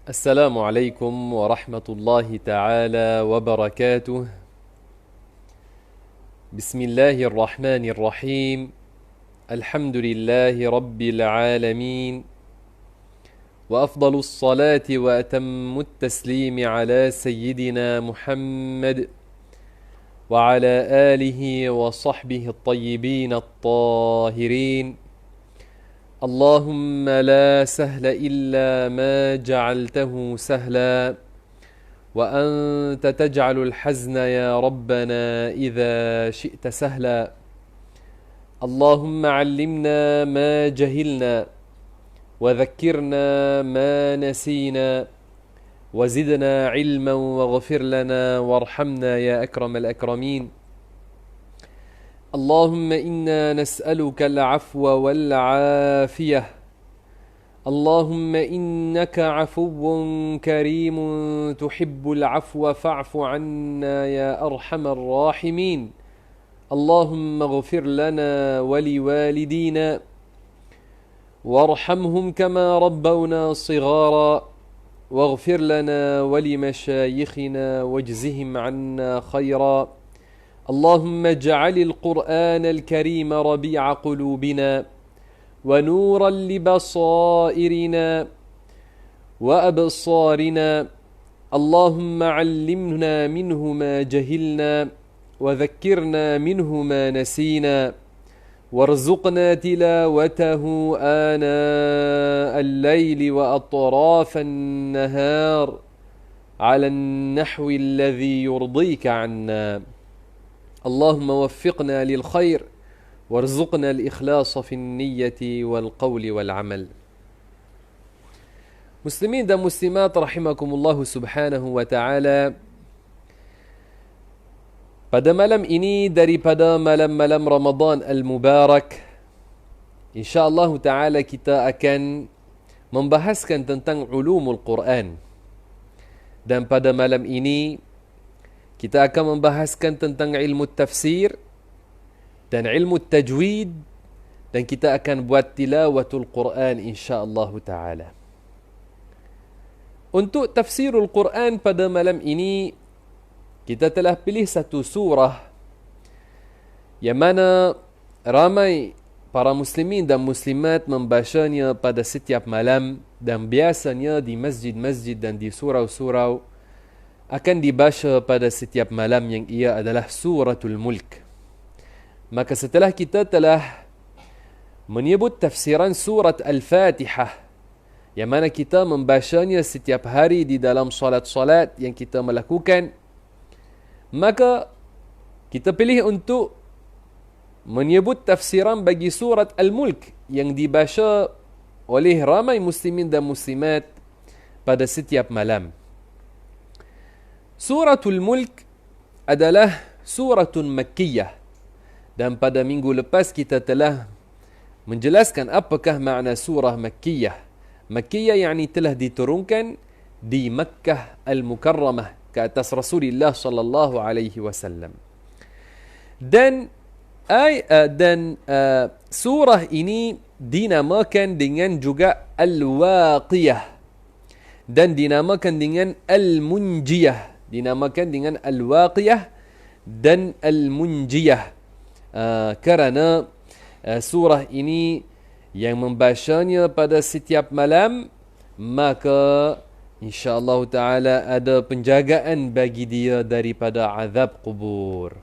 السلام عليكم ورحمة الله تعالى وبركاته. بسم الله الرحمن الرحيم. الحمد لله رب العالمين، وأفضل الصلاة وأتم التسليم على سيدنا محمد وعلى آله وصحبه الطيبين الطاهرين. اللهم لا سهل إلا ما جعلته سهلا، وأنت تجعل الحزن يا ربنا إذا شئت سهلا. اللهم علمنا ما جهلنا، وذكرنا ما نسينا، وزدنا علما واغفر لنا وارحمنا يا أكرم الأكرمين. اللهم إنا نسألك العفو والعافية. اللهم إنك عفو كريم تحب العفو فاعف عنا يا أرحم الراحمين. اللهم اغفر لنا ولوالدينا وارحمهم كما ربونا صغارا، واغفر لنا ولمشايخنا واجزهم عنا خيرا. اللهم اجعل القرآن الكريم ربيع قلوبنا ونورا لبصائرنا وأبصارنا. اللهم علمنا منه ما جهلنا، وذكرنا منه ما نسينا، وارزقنا تلاوته آناء الليل وأطراف النهار على النحو الذي يرضيك عنا. اللهم وفقنا للخير، وارزقنا الإخلاص في النية والقول والعمل. Muslimin dan muslimat rahimakumullah subhanahu wa ta'ala, pada malam ini daripada malam-malam Ramadan al-Mubarak, insyaAllah ta'ala kita akan membahaskan tentang ulumul Quran. Dan pada malam ini kita akan membahaskan tentang ilmu tafsir dan ilmu tajwid, dan kita akan buat tilawatul Quran insya-Allah taala. Untuk tafsirul Quran pada malam ini, kita telah pilih satu surah yang mana ramai para muslimin dan muslimat membacanya pada setiap malam, dan biasanya di masjid-masjid dan di surau-surau akan dibaca pada setiap malam, yang ia adalah suratul Mulk. Maka setelah kita telah menyebut tafsiran surat Al-Fatihah, yang mana kita membacanya setiap hari di dalam salat-salat yang kita melakukan, maka kita pilih untuk menyebut tafsiran bagi surat Al-Mulk yang dibaca oleh ramai muslimin dan muslimat pada setiap malam. Suratul Mulk adalah suratun Makkiyah, dan pada minggu lepas kita telah menjelaskan apakah makna surah Makkiyah. Makkiyah yakni telah diturunkan di Makkah Al-Mukarramah ke atas Rasulullah sallallahu alaihi wasallam. Dan surah ini dinamakan dengan juga Al-Waqiyah, dan dinamakan dengan Al-Munjiyah. Dinamakan dengan Al-Waqiyah dan Al-Munjiyah kerana surah ini yang membacanya pada setiap malam, maka insya-Allah taala ada penjagaan bagi dia daripada azab kubur.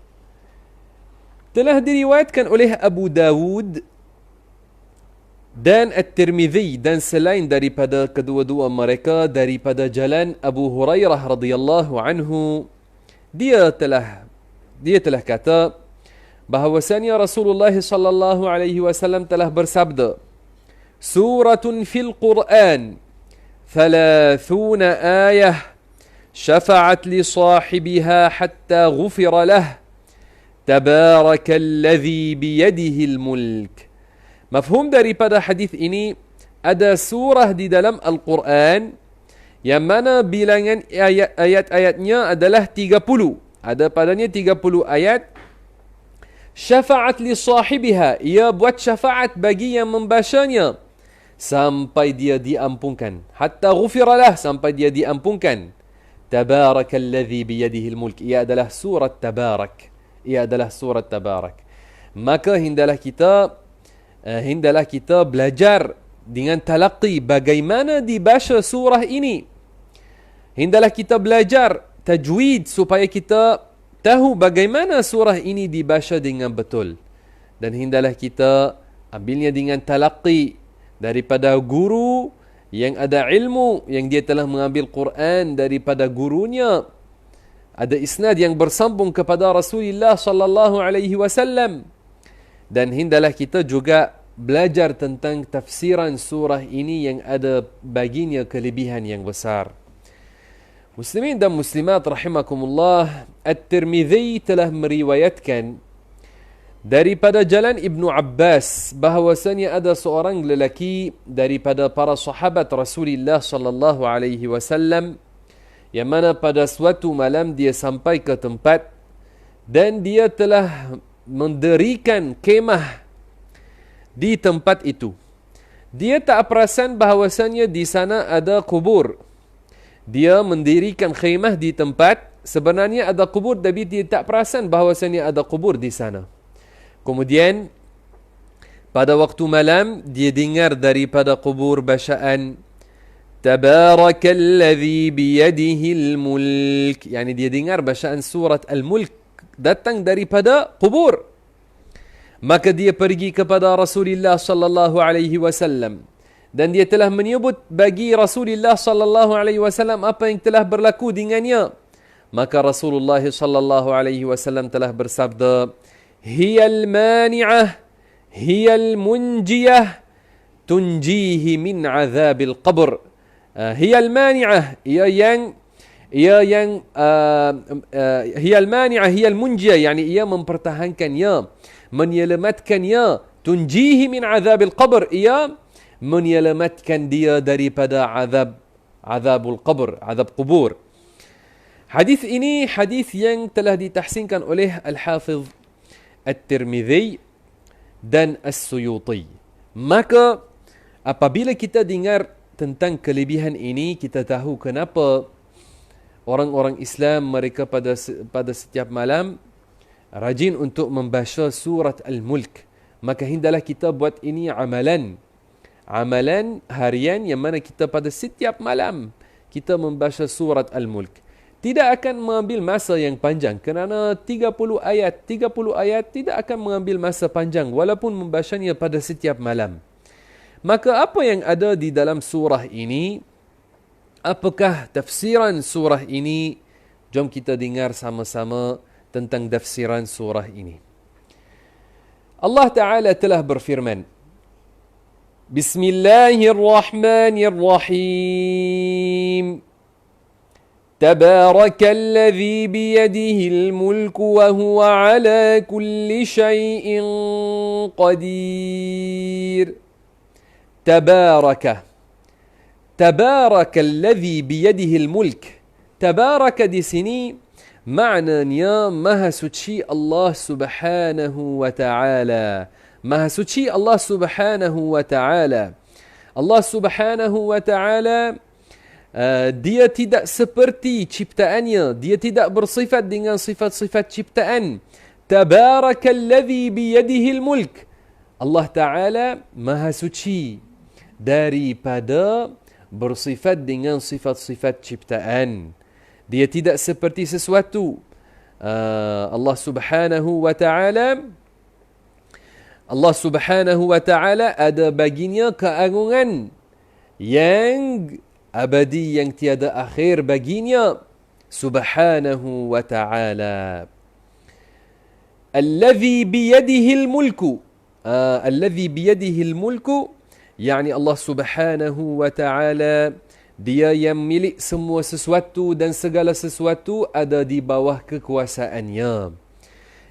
Telah diriwayatkan oleh Abu Dawud dan At-Tirmidzi, dan selain daripada kedua-dua mereka daripada jalan Abu Hurairah radhiyallahu anhu, dia telah kata bahawasanya Rasulullah sallallahu alaihi wasallam telah bersabda, suratun fil Quran 30 ayah syafa'at li sahibiha hatta ghufira lah, tabarakalladzi biyadihi al-mulk. Mafhum daripada hadis ini, ada surah di dalam Al-Quran yang mana bilangan ayat-ayatnya adalah 30. Ada padanya 30 ayat. Syafa'at li sahibiha, ia buat syafaat bagi yang membacanya. sampai dia diampunkan. Hatta ghufiralah, sampai dia diampunkan. Tabarakalladzi biyadihil mulk. Ia adalah surat Tabarak. Ia adalah surat Tabarak. Maka hendaklah kita belajar dengan talaqi bagaimana dibaca surah ini. Hendaklah kita belajar tajwid supaya kita tahu bagaimana surah ini dibaca dengan betul. Dan hendaklah kita ambilnya dengan talaqi daripada guru yang ada ilmu, yang dia telah mengambil Quran daripada gurunya. Ada isnad yang bersambung kepada Rasulullah sallallahu alaihi wasallam. Dan hendaklah kita juga belajar tentang tafsiran surah ini yang ada baginya kelebihan yang besar. Muslimin dan muslimat rahimakumullah, At-Tirmidzi telah meriwayatkan daripada jalan Ibnu Abbas bahwasanya ada seorang lelaki daripada para sahabat Rasulullah sallallahu alaihi wasallam yang mana pada suatu malam dia sampai ke tempat dan dia telah mendirikan kemah di tempat itu. Dia tak perasan bahwasanya di sana ada kubur. Dia mendirikan khemah di tempat sebenarnya ada kubur, tapi dia tak perasan bahwasanya ada kubur di sana. Kemudian pada waktu malam dia dengar daripada kubur bacaan Tabarakalladzi biyadihil mulk. Yani dia dengar bacaan surat Al-Mulk datang daripada kubur. Maka dia pergi kepada Rasulullah sallallahu alaihi wasallam dan dia telah menyebut bagi Rasulullah sallallahu alaihi wasallam apa yang telah berlaku dengannya. Maka Rasulullah sallallahu alaihi wasallam telah bersabda, Hiyal mani'ah, hiyal munjiyah, tunjihi min azabil qabr. Hiyal mani'ah, hiyal mani'ah, hiyal munjiyah, yani ia mempertahankannya, menyelamatkannya, tunjihi min azabil qabr, ia menyelamatkan dia daripada azabul qabr, azab kubur. Hadis ini hadis yang telah ditahsinkan oleh Al-Hafiz At-Tirmidzi dan As-Suyuti. Maka apabila kita dengar tentang kelebihan ini, kita tahu kenapa orang-orang Islam mereka pada setiap malam rajin untuk membaca surat Al-Mulk. Maka hendaklah kita buat ini amalan harian yang mana kita pada setiap malam kita membaca surat Al-Mulk. Tidak akan mengambil masa yang panjang kerana 30 ayat tidak akan mengambil masa panjang walaupun membacanya pada setiap malam. Maka apa yang ada di dalam surah ini? Apakah tafsiran surah ini? Jom kita dengar sama-sama tentang tafsiran surah ini. Allah Ta'ala telah berfirman, Bismillahirrahmanirrahim. تبارك الذي بيده الملك وهو على كل شيء قدير. تبارك الذي بيده الملك. تبارك di sini maknanya maha suci Allah Subhanahu wa taala. Maha suci Allah Subhanahu wa taala. Allah Subhanahu wa taala dia tidak seperti ciptaannya, dia tidak bersifat dengan sifat-sifat ciptaan. Tabarakalladzi biyadihil mulk. Allah Ta'ala maha suci daripada bersifat dengan sifat-sifat ciptaan. Dia tidak seperti sesuatu. Allah Subhanahu wa Ta'ala ada baginya keagungan yang abadi, yang tiada akhir baginya subhanahu wa ta'ala. Alladhi biyadihil mulku. Alladhi biyadihil mulku, yani Allah subhanahu wa ta'ala, dia yang milik semua sesuatu dan segala sesuatu ada di bawah kekuasaannya.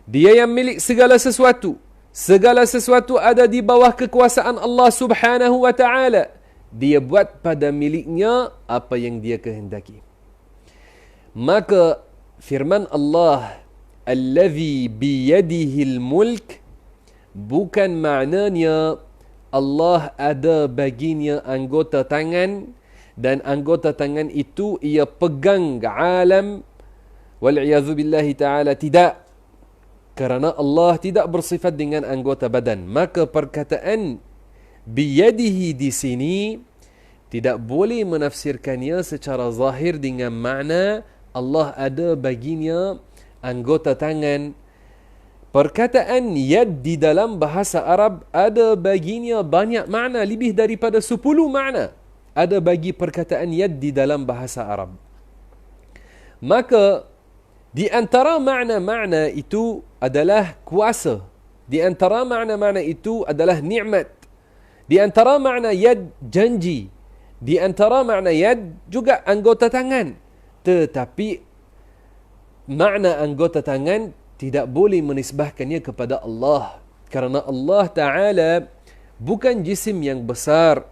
Dia yang milik segala sesuatu. Segala sesuatu ada di bawah kekuasaan Allah subhanahu wa ta'ala. Dia buat pada miliknya apa yang dia kehendaki. Maka firman Allah Allazi biyadihil mulk bukan maknanya Allah ada baginya anggota tangan, dan anggota tangan itu ia pegang alam, wal'iyadzu billahi ta'ala, tidak. Kerana Allah tidak bersifat dengan anggota badan. Maka perkataan biyadihi di sini tidak boleh menafsirkannya secara zahir dengan makna Allah ada baginya anggota tangan. Perkataan yad di dalam bahasa Arab ada baginya banyak makna, lebih daripada 10 makna ada bagi perkataan yad di dalam bahasa Arab. Maka di antara makna-makna itu adalah kuasa. Di antara makna-makna itu adalah nikmat. Di antara makna yad janji. Di antara makna yad juga anggota tangan. Tetapi makna anggota tangan tidak boleh menisbahkannya kepada Allah. Kerana Allah Ta'ala bukan jisim yang besar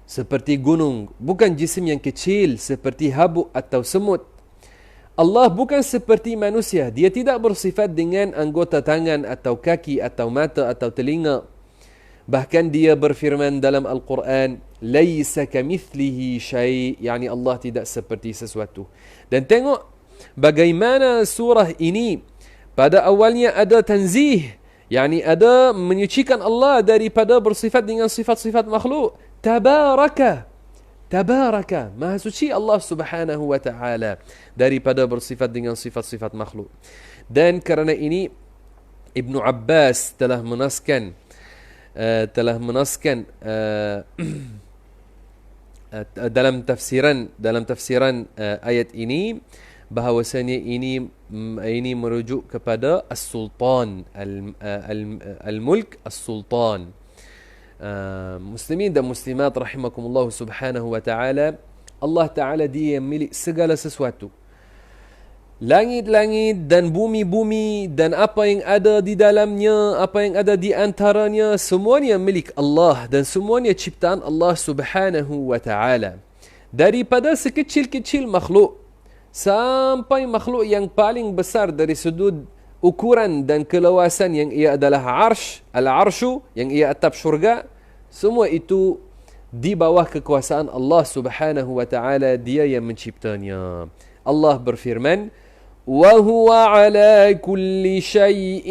seperti gunung. Bukan jisim yang kecil seperti habuk atau semut. Allah bukan seperti manusia. Dia tidak bersifat dengan anggota tangan atau kaki atau mata atau telinga. Bahkan dia berfirman dalam Al-Quran, "Laisa kamithlihi syai'", yakni Allah tidak seperti sesuatu. Dan tengok bagaimana surah ini pada awalnya ada tanzih, yakni ada menyucikan Allah daripada bersifat dengan sifat-sifat makhluk. Tabaraka, Maha suci Allah Subhanahu wa ta'ala daripada bersifat dengan sifat-sifat makhluk. Dan kerana ini Ibn Abbas telah menaskan dalam tafsiran ayat ini, bahawasanya ini merujuk kepada as-sultan, al-mulk as-sultan. Muslimin dan muslimat rahimakumullah subhanahu wa ta'ala, Allah Ta'ala dia yang milik segala sesuatu. Langit-langit dan bumi-bumi dan apa yang ada di dalamnya, apa yang ada di antaranya, semuanya milik Allah dan semuanya ciptaan Allah Subhanahu wa ta'ala. Daripada sekecil-kecil makhluk sampai makhluk yang paling besar dari sudut ukuran dan keluasan, yang ia adalah arsh, al-arshu, yang ia atap syurga, semua itu di bawah kekuasaan Allah Subhanahu wa ta'ala. Dia yang menciptanya. Allah berfirman, وَهُوَ عَلَى كُلِّ شَيْءٍ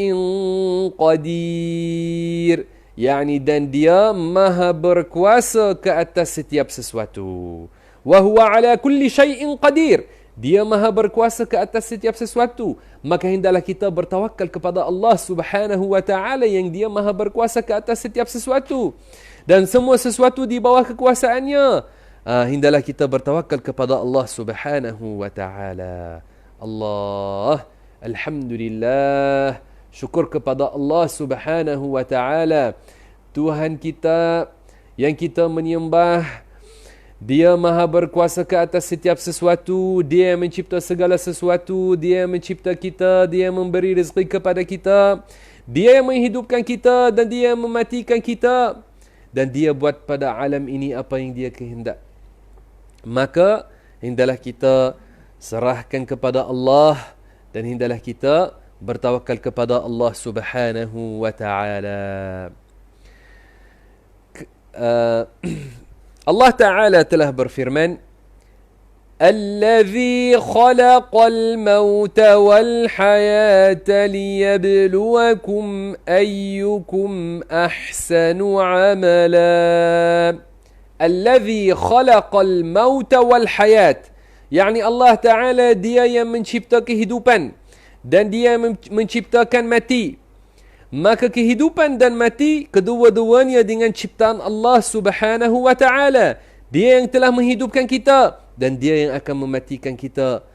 قَدِيرٌ, yakni dan dia maha berkuasa ke atas setiap sesuatu. وَهُوَ عَلَى كُلِّ شَيْءٍ قَدِيرٌ, dia maha berkuasa ke atas setiap sesuatu. Maka hendaklah kita bertawakal kepada Allah Subhanahu wa ta'ala yang dia maha berkuasa ke atas setiap sesuatu. Dan semua sesuatu di bawah kekuasaannya. Hendaklah kita bertawakal kepada Allah Subhanahu wa ta'ala. Allah, alhamdulillah, syukur kepada Allah Subhanahu wa ta'ala, Tuhan kita yang kita menyembah. Dia maha berkuasa ke atas setiap sesuatu. Dia yang mencipta segala sesuatu. Dia yang mencipta kita. Dia yang memberi rezeki kepada kita. Dia yang menghidupkan kita dan dia yang mematikan kita. Dan dia buat pada alam ini apa yang dia kehendak. Maka hendaklah kita serahkan kepada Allah dan hendaklah kita bertawakal kepada Allah Subhanahu wa ta'ala. Allah Ta'ala telah berfirman, الذي خلق الموت والحياة ليبلوكم أيكم أحسن عملا. الذي خلق الموت والحياة, yakni Allah Ta'ala dia yang mencipta kehidupan dan dia yang menciptakan mati. Maka kehidupan dan mati kedua-duanya dengan ciptaan Allah Subhanahu wa ta'ala. Dia yang telah menghidupkan kita dan dia yang akan mematikan kita.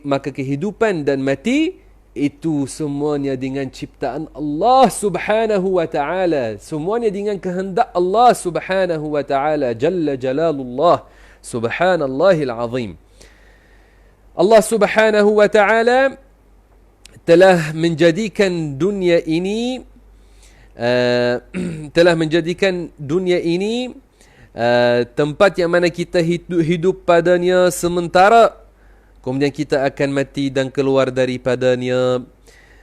Maka kehidupan dan mati itu semuanya dengan ciptaan Allah Subhanahu wa ta'ala. Semuanya dengan kehendak Allah Subhanahu wa ta'ala. Jalla jalalullah, subhanallahil azim. Allah Subhanahu wa ta'ala telah menjadikan dunia ini tempat yang mana kita hidup padanya sementara, kemudian kita akan mati dan keluar daripadanya.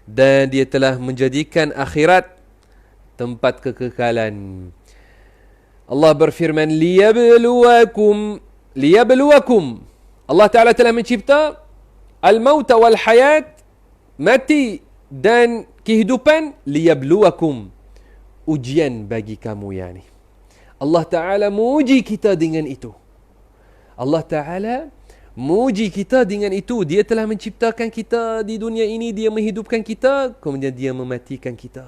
Dan dia telah menjadikan akhirat tempat kekekalan. Allah berfirman, liyabluwakum. Allah Ta'ala telah mencipta al-mauta wal hayat, mati dan kehidupan, liyabluwakum, ujian bagi kamu yani. Allah Ta'ala menguji kita dengan itu. Allah Ta'ala menguji kita dengan itu. Dia telah menciptakan kita di dunia ini, dia menghidupkan kita, kemudian dia mematikan kita.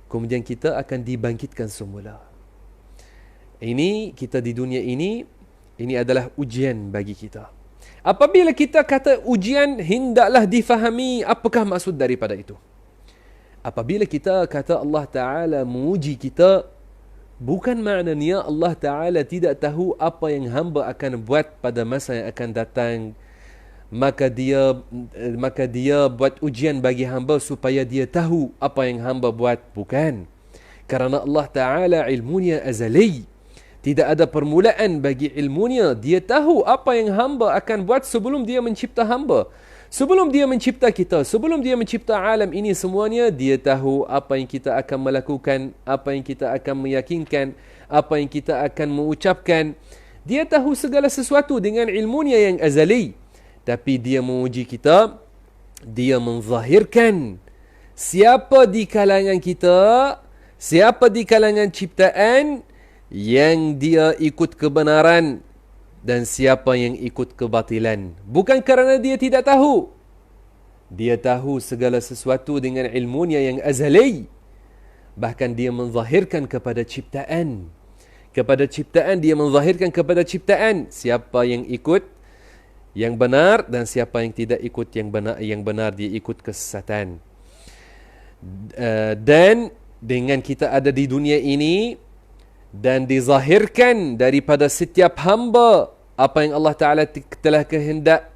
Kemudian kita akan dibangkitkan semula. Ini kita di dunia ini adalah ujian bagi kita. Apabila kita kata ujian, hendaklah difahami apakah maksud daripada itu. Apabila kita kata Allah Ta'ala menguji kita, bukan maknanya Allah Ta'ala tidak tahu apa yang hamba akan buat pada masa yang akan datang. Maka dia buat ujian bagi hamba supaya dia tahu apa yang hamba buat. Bukan. Kerana Allah Ta'ala ilmunya azali. Tidak ada permulaan bagi ilmunya. Dia tahu apa yang hamba akan buat sebelum dia mencipta hamba. Sebelum dia mencipta kita, sebelum dia mencipta alam ini semuanya, dia tahu apa yang kita akan melakukan, apa yang kita akan meyakinkan, apa yang kita akan mengucapkan. Dia tahu segala sesuatu dengan ilmunya yang azali. Tapi dia menguji kita, dia menzahirkan siapa di kalangan kita, siapa di kalangan ciptaan yang dia ikut kebenaran dan siapa yang ikut kebatilan. Bukan kerana dia tidak tahu. Dia tahu segala sesuatu dengan ilmunya yang azali. Bahkan dia menzahirkan kepada ciptaan. Kepada ciptaan, dia menzahirkan kepada ciptaan siapa yang ikut yang benar dan siapa yang tidak ikut yang benar dia ikut kesesatan. Dan dengan kita ada di dunia ini dan dizahirkan daripada setiap hamba apa yang Allah Ta'ala telah kehendak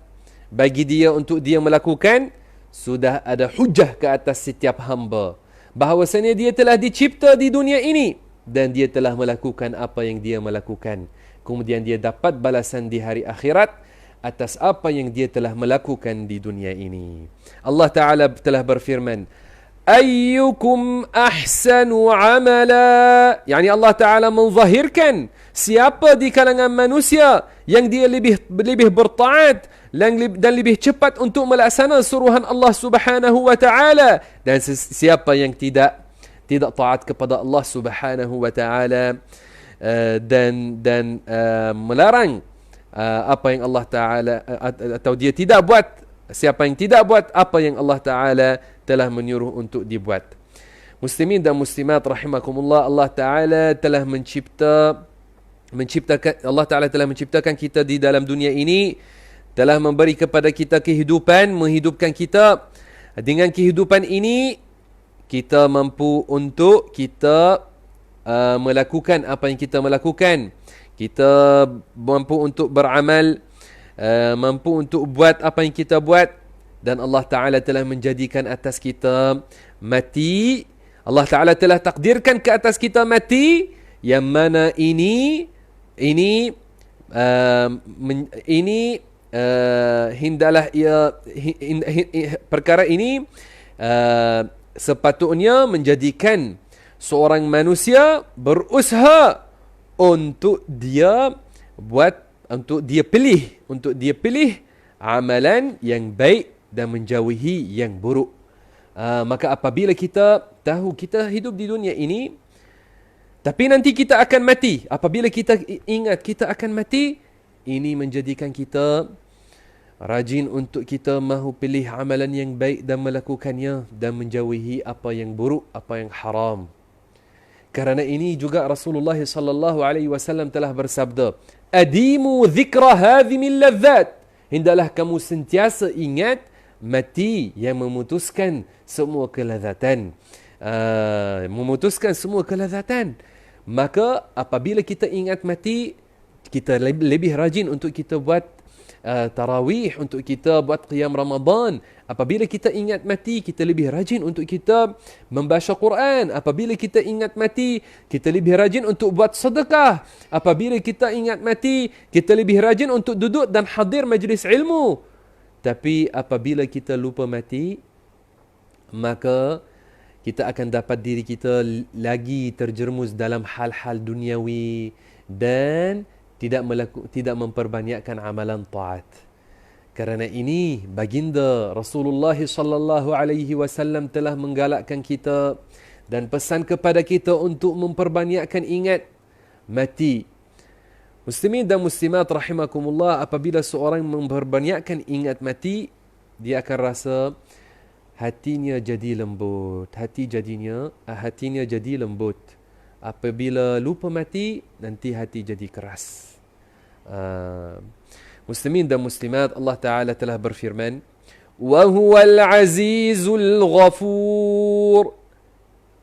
bagi dia untuk dia melakukan, sudah ada hujah ke atas setiap hamba bahawasanya dia telah dicipta di dunia ini dan dia telah melakukan apa yang dia melakukan. Kemudian dia dapat balasan di hari akhirat atas apa yang dia telah melakukan di dunia ini. Allah Ta'ala telah berfirman, ayyukum ahsanu amala. Yani Allah Ta'ala menzahirkan siapa di kalangan manusia yang dia lebih bertaat dan lebih cepat untuk melaksana suruhan Allah Subhanahu wa Ta'ala, dan siapa yang tidak taat kepada Allah Subhanahu wa Ta'ala dan melarang apa yang Allah Ta'ala atau dia tidak buat, siapa yang tidak buat apa yang Allah Ta'ala telah menyuruh untuk dibuat. Muslimin dan muslimat rahimakumullah, Allah Ta'ala telah menciptakan kita di dalam dunia ini, telah memberi kepada kita kehidupan, menghidupkan kita. Dengan kehidupan ini kita mampu untuk kita melakukan apa yang kita melakukan. Kita mampu untuk beramal, mampu untuk buat apa yang kita buat, dan Allah Ta'ala telah menjadikan atas kita mati. Allah Ta'ala telah takdirkan ke atas kita mati, yang mana ini hindalah perkara ini sepatutnya menjadikan seorang manusia berusaha untuk dia pilih amalan yang baik dan menjauhi yang buruk. Maka apabila kita tahu kita hidup di dunia ini, tapi nanti kita akan mati, apabila kita ingat kita akan mati, ini menjadikan kita rajin untuk kita mahu pilih amalan yang baik dan melakukannya, dan menjauhi apa yang buruk, apa yang haram. Kerana ini juga Rasulullah sallallahu alaihi wasallam telah bersabda, adimu dhikra hadhimil ladzat. Hendaklah kamu sentiasa ingat mati yang memutuskan semua kelazatan. Maka apabila kita ingat mati, kita lebih rajin untuk kita buat tarawih, untuk kita buat qiyam Ramadan. Apabila kita ingat mati, kita lebih rajin untuk kita membaca Quran. Apabila kita ingat mati, kita lebih rajin untuk buat sedekah. Apabila kita ingat mati, kita lebih rajin untuk duduk dan hadir majlis ilmu. Tapi apabila kita lupa mati, maka kita akan dapat diri kita lagi terjerumus dalam hal-hal duniawi dan tidak memperbanyakkan amalan taat. Kerana ini baginda Rasulullah sallallahu alaihi wasallam telah menggalakkan kita dan pesan kepada kita untuk memperbanyakkan ingat mati. Muslimin dan muslimat rahimakumullah, apabila seorang memperbanyakkan ingat mati, dia akan rasa hatinya jadi lembut. Hatinya jadi lembut. Apabila lupa mati, nanti hati jadi keras. Muslimin dan muslimat, Allah Ta'ala telah berfirman, وَهُوَ الْعَزِيزُ الْغَفُورُ.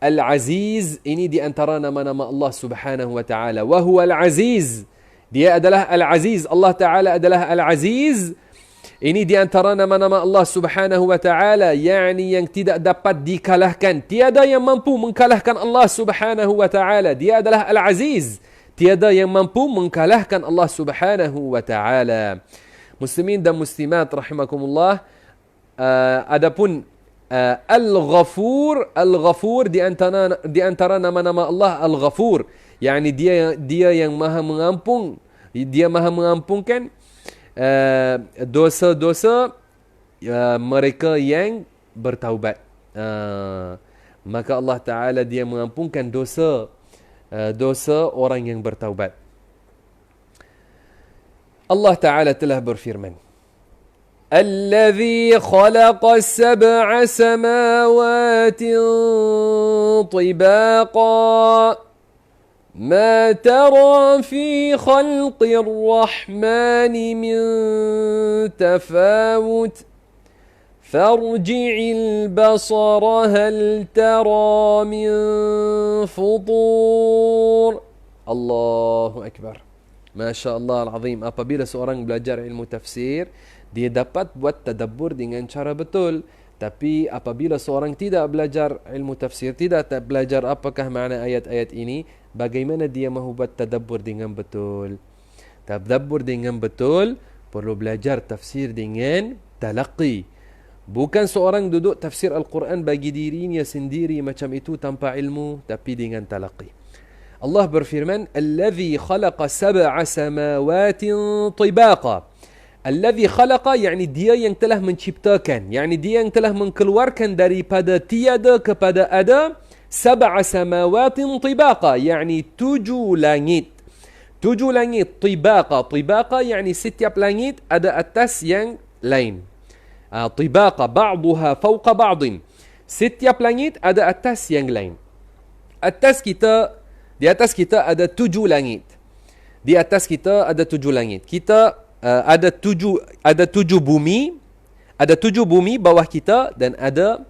Al-Aziz ini di antara nama-nama Allah Subhanahu wa Ta'ala. وَهُوَ الْعَزِيزُ. Dia adalah Al-Aziz. Allah Ta'ala adalah Al-Aziz. Ini di antara nama-nama Allah Subhanahu wa Ta'ala, yakni yang tidak dapat dikalahkan. Tiada yang mampu mengalahkan Allah Subhanahu wa Ta'ala. Dia adalah Al-Aziz. Tiada yang mampu mengalahkan Allah Subhanahu wa Ta'ala. Muslimin dan muslimat rahimakumullah, adapun Al-Ghafur di antara nama-nama Allah Al-Ghafur, yakni dia yang Maha mengampun. Dia Maha mengampunkan dosa-dosa mereka yang bertaubat. Maka Allah Ta'ala dia mengampunkan dosa orang yang bertaubat. Allah Ta'ala telah berfirman, الذي خلق 7 سماوات طباقا ما ترى في خلق الرحمن من تفاوت فارجع البصر هل ترى من فطور. Allahu Akbar. Masya Allah Al-Azim. Apabila seorang belajar ilmu tafsir, dia dapat buat tadabbur dengan cara betul. Tapi apabila seorang tidak belajar ilmu tafsir, tidak belajar apakah makna ayat-ayat ini, bagaimana dia mahu buat tadabbur dengan betul? Tadabbur dengan betul perlu belajar tafsir dengan talaqi. Bukan seorang duduk tafsir Al-Quran bagi dirinya sendiri macam itu tanpa ilmu, tapi dengan talaqi. Allah berfirman, "Allazi khalaqa 7 samawati tibaqa." Allazi khalaqa, yakni dia yang telah menciptakan, yakni dia yang telah mengeluarkan daripada tiada kepada ada 7 samawati tibaqa, yakni 7 langit. 7 langit tibaqa. Tibaqa yakni setiap langit ada atas yang lain. Tibaqa ba'daha fawqa ba'din. Setiap langit ada atas yang lain. Di atas kita ada 7 langit. Di atas kita ada 7 langit. Kita ada tujuh bumi, bawah kita, dan ada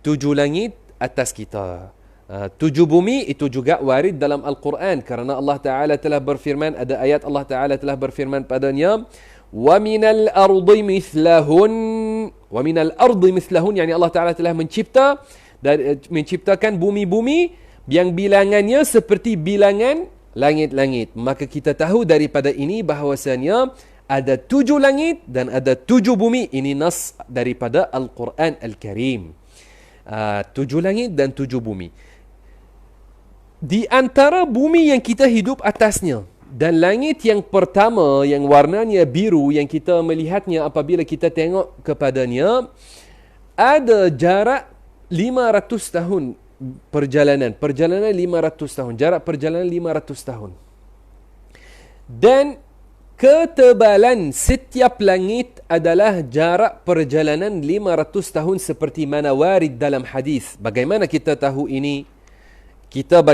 7 langit atas kita. 7 bumi itu juga warid dalam Al-Quran, kerana Allah Ta'ala telah berfirman, ada ayat Allah Ta'ala telah berfirman padanya, وَمِنَ الْأَرْضِ مِثْلَهُنْ, yani Allah Ta'ala telah menciptakan bumi-bumi yang bilangannya seperti bilangan langit-langit. Maka kita tahu daripada ini bahawasanya ada 7 langit dan ada 7 bumi. Ini nas daripada Al-Quran Al-Karim. 7 langit dan 7 bumi. Di antara bumi yang kita hidup atasnya dan langit yang pertama yang warnanya biru yang kita melihatnya apabila kita tengok kepadanya, ada jarak 500 tahun perjalanan 500 tahun, jarak perjalanan 500 tahun. Dan ketebalan setiap langit adalah jarak perjalanan 500 tahun seperti mana warid dalam hadis. Bagaimana kita tahu ini? Kita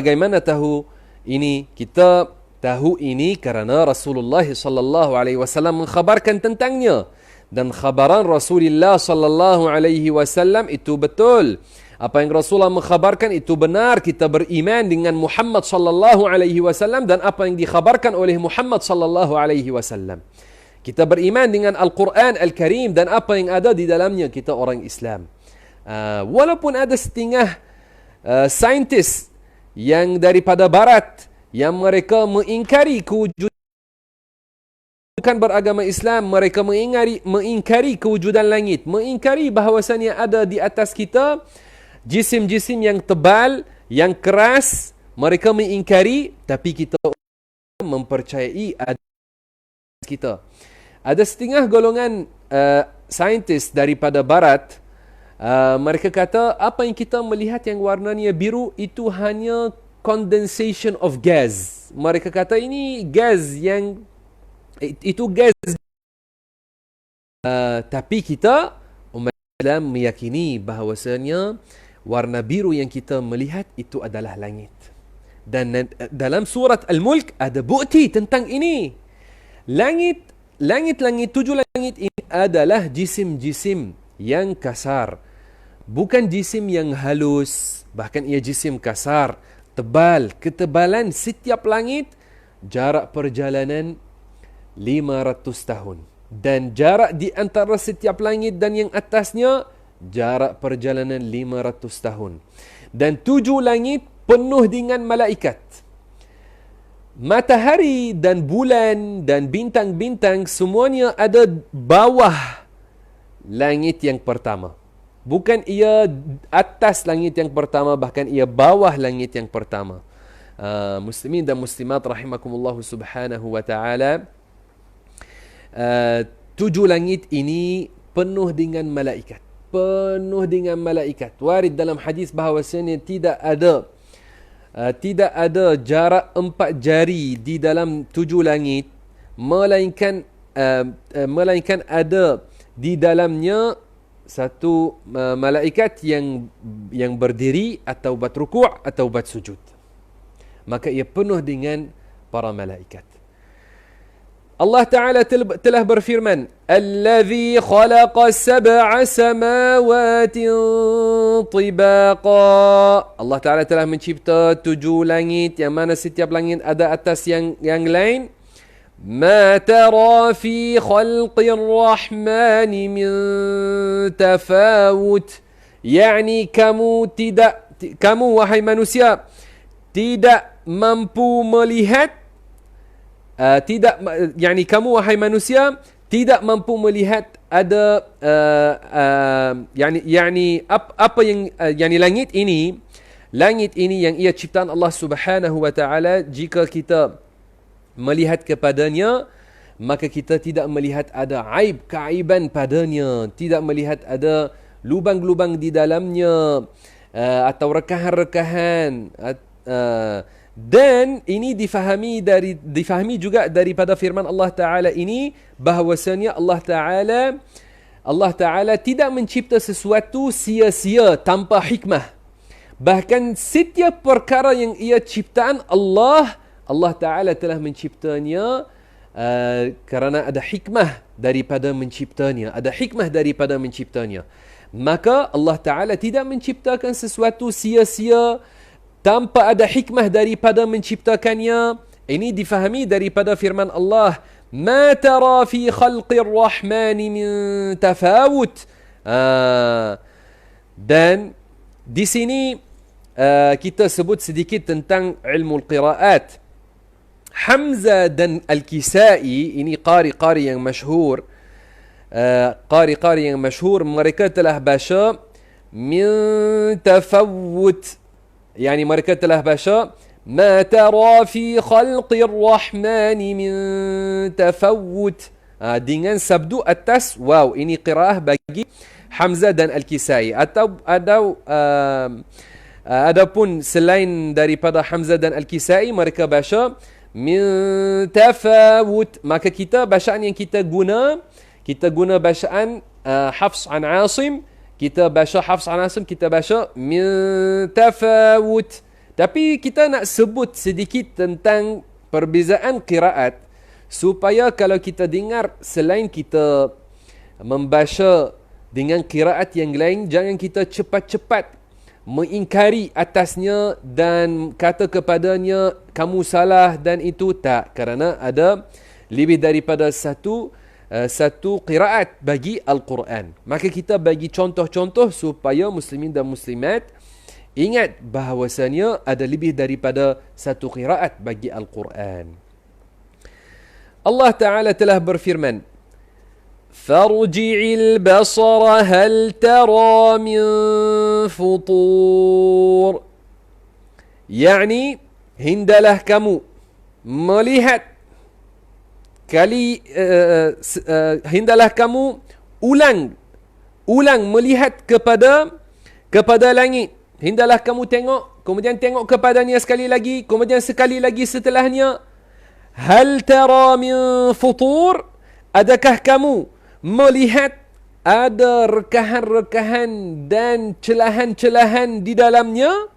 tahu ini kerana Rasulullah sallallahu alaihi wasallam mengkhabarkan tentangnya, dan khabaran Rasulullah sallallahu alaihi wasallam itu betul. Apa yang Rasulullah mengkhabarkan itu benar. Kita beriman dengan Muhammad sallallahu alaihi wasallam dan apa yang dikhabarkan oleh Muhammad sallallahu alaihi wasallam. Kita beriman dengan Al-Quran Al-Karim dan apa yang ada di dalamnya. Kita orang Islam. Walaupun ada setengah saintis yang daripada barat yang mereka mengingkari kewujudan bukan beragama Islam, mereka mengingkari kewujudan langit, mengingkari bahawasanya ada di atas kita jisim-jisim yang tebal, yang keras. Mereka mengingkari, tapi kita mempercayai ada kita. Ada setengah golongan saintis daripada barat, mereka kata apa yang kita melihat yang warnanya biru itu hanya condensation of gas. Mereka kata ini gas yang itu gas. Tapi kita umat Islam meyakini bahawasanya warna biru yang kita melihat itu adalah langit. Dan dalam surat Al-Mulk ada bukti tentang ini. Langit, 7 langit ini adalah jisim-jisim yang kasar. Bukan jisim yang halus, bahkan ia jisim kasar, tebal. Ketebalan setiap langit, jarak perjalanan 500 tahun. Dan jarak di antara setiap langit dan yang atasnya, jarak perjalanan 500 tahun. Dan 7 langit penuh dengan malaikat. Matahari dan bulan dan bintang-bintang semuanya ada bawah langit yang pertama. Bukan ia atas langit yang pertama, bahkan ia bawah langit yang pertama. Muslimin dan muslimat rahimakumullah subhanahu wa ta'ala. 7 langit ini penuh dengan malaikat. Penuh dengan malaikat. Warid dalam hadis bahawasanya tidak ada jarak 4 jari di dalam 7 langit, melainkan ada di dalamnya satu malaikat yang berdiri atau buat rukuk atau buat sujud. Maka ia penuh dengan para malaikat. Allah Ta'ala telah berfirman, Alladhi khalaqa sab'a samawatin tibaqa. Allah Ta'ala telah mencipta 7 langit, yang mana setiap langit ada atas yang lain. Ma tara fi khalqir rahmani min tafawut. Yani kamu wahai manusia tidak mampu melihat kamu wahai manusia tidak mampu melihat ada apa yang langit ini yang ia ciptaan Allah Subhanahu wa taala. Jika kita melihat kepadanya, maka kita tidak melihat ada keaiban padanya, tidak melihat ada lubang-lubang di dalamnya atau rekahan-rekahan. Dan ini difahami juga daripada firman Allah Ta'ala ini, bahawasanya Allah Ta'ala tidak mencipta sesuatu sia-sia tanpa hikmah. Bahkan setiap perkara yang ia ciptaan Allah Ta'ala telah menciptanya kerana ada hikmah daripada menciptanya. Maka Allah Ta'ala tidak menciptakan sesuatu sia-sia tanpa ada hikmah daripada menciptakannya. Ini difahami daripada firman Allah, Ma tara fi khalqir rahmani min tafawut. Dan di sini kita sebut sedikit tentang ilmu al-qiraat. Hamzah dan Al-Kisai, ini qari-qari yang masyhur. Mereka telah baca min tafawut. Yani mereka telah baca Ma tara fi khalqir rahmani min tafawut, dengan sabdu atas waw. Ini qiraah bagi Hamzah dan Al-Kisai. Adapun selain daripada Hamzah dan Al-Kisai, mereka baca min tafawut. Maka bacaan yang kita guna bacaan Hafs an Asim. Kita baca Hafs an Asim, kita baca min tafawut. Tapi kita nak sebut sedikit tentang perbezaan qiraat, supaya kalau kita dengar selain kita membaca dengan qiraat yang lain, jangan kita cepat-cepat mengingkari atasnya dan kata kepadanya kamu salah dan itu tak. Kerana ada lebih daripada satu qiraat bagi Al-Quran. Maka kita bagi contoh-contoh supaya muslimin dan muslimat ingat bahawasanya ada lebih daripada satu qiraat bagi Al-Quran. Allah Ta'ala telah berfirman, Farji'il basara hal tara min futur. Yani, hendalah kamu melihat hendalah kamu ulang melihat kepada langit. Hendalah kamu tengok, kemudian tengok kepadanya sekali lagi, kemudian sekali lagi setelahnya. Hal tara min futur? Adakah kamu melihat ada rekahan-rekahan dan celahan-celahan di dalamnya?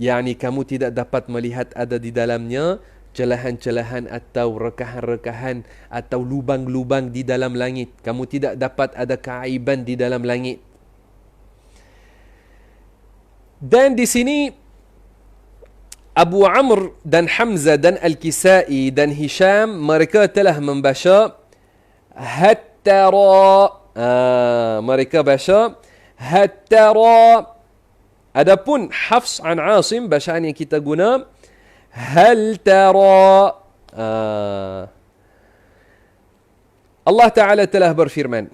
Yani kamu tidak dapat melihat ada di dalamnya celahan-celahan atau rekahan-rekahan atau lubang-lubang di dalam langit. Kamu tidak dapat ada keaiban di dalam langit. Dan di sini Abu Amr dan Hamzah dan Al-Kisai dan Hisham mereka telah membaca hattara. Mereka baca hattara. Adapun Hafs an Asim bacaan yang kita guna hal tara. Allah Ta'ala telah berfirman,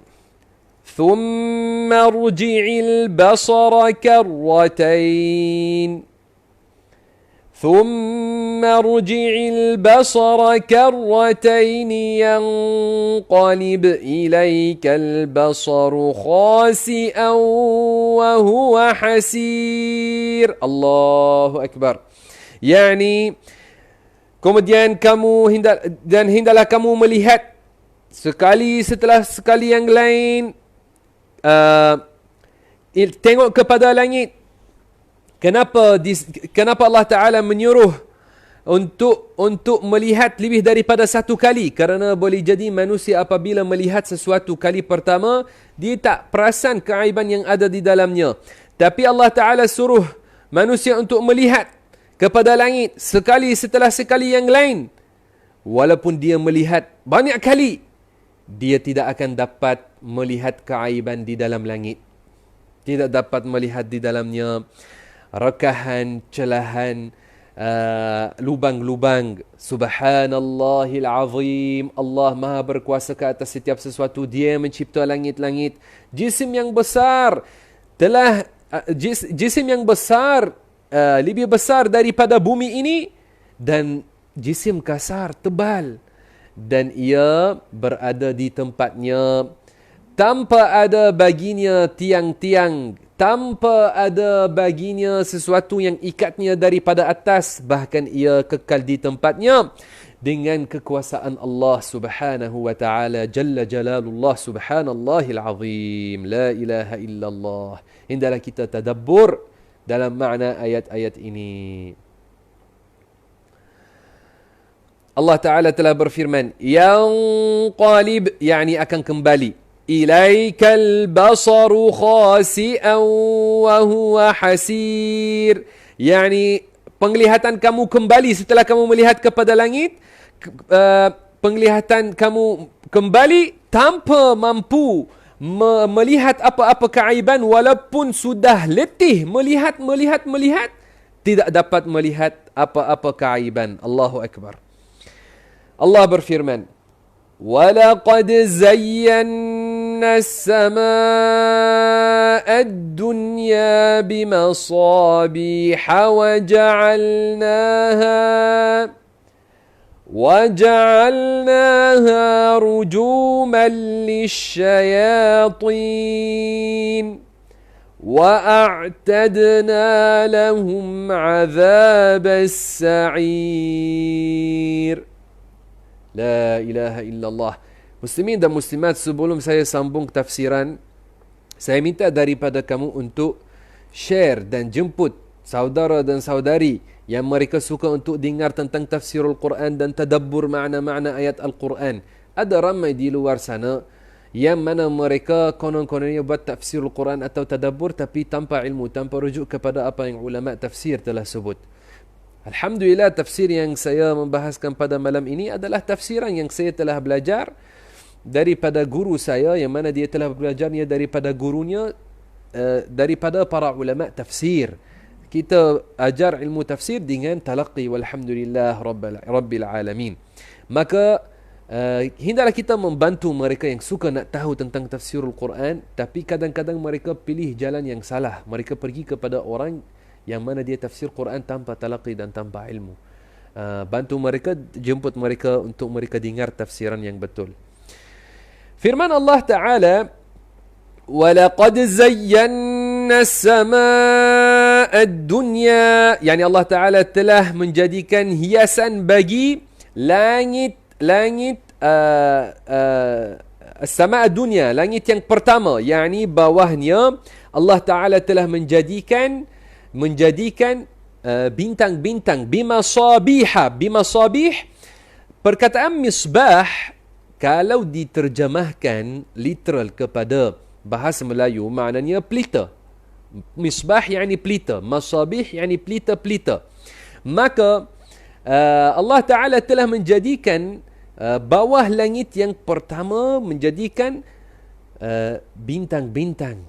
ثم ارجع البصر كرتين ثم ارجع البصر كرتين ينقلب إليك البصر خاسئا وهو حسير. الله أكبر. Yani kemudian hendaklah kamu melihat sekali setelah sekali yang lain. Tengok kepada langit. Kenapa Allah Ta'ala menyuruh untuk melihat lebih daripada satu kali? Kerana boleh jadi manusia apabila melihat sesuatu kali pertama, dia tak perasan keaiban yang ada di dalamnya. Tapi Allah Ta'ala suruh manusia untuk melihat kepada langit sekali setelah sekali yang lain. Walaupun dia melihat banyak kali, dia tidak akan dapat melihat keaiban di dalam langit. Tidak dapat melihat di dalamnya rekahan, celahan, lubang-lubang. Subhanallahil azim. Allah Maha berkuasa ke atas setiap sesuatu. Dia mencipta langit-langit. Jisim yang besar lebih besar daripada bumi ini, dan jisim kasar, tebal, dan ia berada di tempatnya tanpa ada baginya tiang-tiang, tanpa ada baginya sesuatu yang ikatnya daripada atas, bahkan ia kekal di tempatnya dengan kekuasaan Allah Subhanahu wa taala. Jalla jalalullah, subhanallahil azim. La ilaha illallah. Hendaklah kita tadabbur dalam makna ayat-ayat ini. Allah Ta'ala telah berfirman, yanqalib, yani akan kembali, ilaikal basaru khasi'an wa huwa hasir, yani penglihatan kamu kembali setelah kamu melihat kepada langit, penglihatan kamu kembali tanpa mampu melihat apa-apa keaiban, walaupun sudah letih melihat, tidak dapat melihat apa-apa keaiban. Allahu Akbar. Allah berfirman, وَلَقَدْ زَيَّنَّا السَّمَاءَ الدُّنْيَا بِمَصَابِيحَ وَجَعَلْنَاهَا رُجُومًا لِلشَّيَاطِينِ وَأَعْتَدْنَا لَهُمْ عَذَابَ السَّعِيرِ. La ilaha illallah. Muslimin dan muslimat, sebelum saya sambung tafsiran, saya minta daripada kamu untuk share dan jemput saudara dan saudari yang mereka suka untuk dengar tentang tafsirul Quran dan tadabbur makna-makna ayat Al-Quran. Ada ramai di luar sana yang mana mereka konon-kononnya buat tafsirul Quran atau tadabbur tapi tanpa ilmu, tanpa rujuk kepada apa yang ulama tafsir telah sebut. Alhamdulillah, tafsir yang saya membahaskan pada malam ini adalah tafsiran yang saya telah belajar daripada guru saya, yang mana dia telah belajarnya daripada gurunya, daripada para ulama tafsir. Kita ajar ilmu tafsir dengan talaqi, walhamdulillah rabbil alamin. Maka hendaklah kita membantu mereka yang suka nak tahu tentang tafsirul Quran, tapi kadang-kadang mereka pilih jalan yang salah. Mereka pergi kepada orang yang mana dia tafsir Quran tanpa talaqi dan tanpa ilmu. Bantu mereka, jemput mereka untuk mereka dengar tafsiran yang betul. Firman Allah Ta'ala, وَلَقَدْ زَيَّنَّا السَّمَاءَ الدُّنْيَا, yani Allah Ta'ala telah menjadikan hiasan bagi langit as-sama' dunia, langit yang pertama, yakni bawahnya Allah Ta'ala telah menjadikan bintang-bintang, bimasabih. Perkataan misbah kalau diterjemahkan literal kepada bahasa Melayu, maknanya pelita. Misbah yakni pelita, masabih yakni pelita-pelita. Maka Allah Ta'ala telah menjadikan bawah langit yang pertama, menjadikan bintang-bintang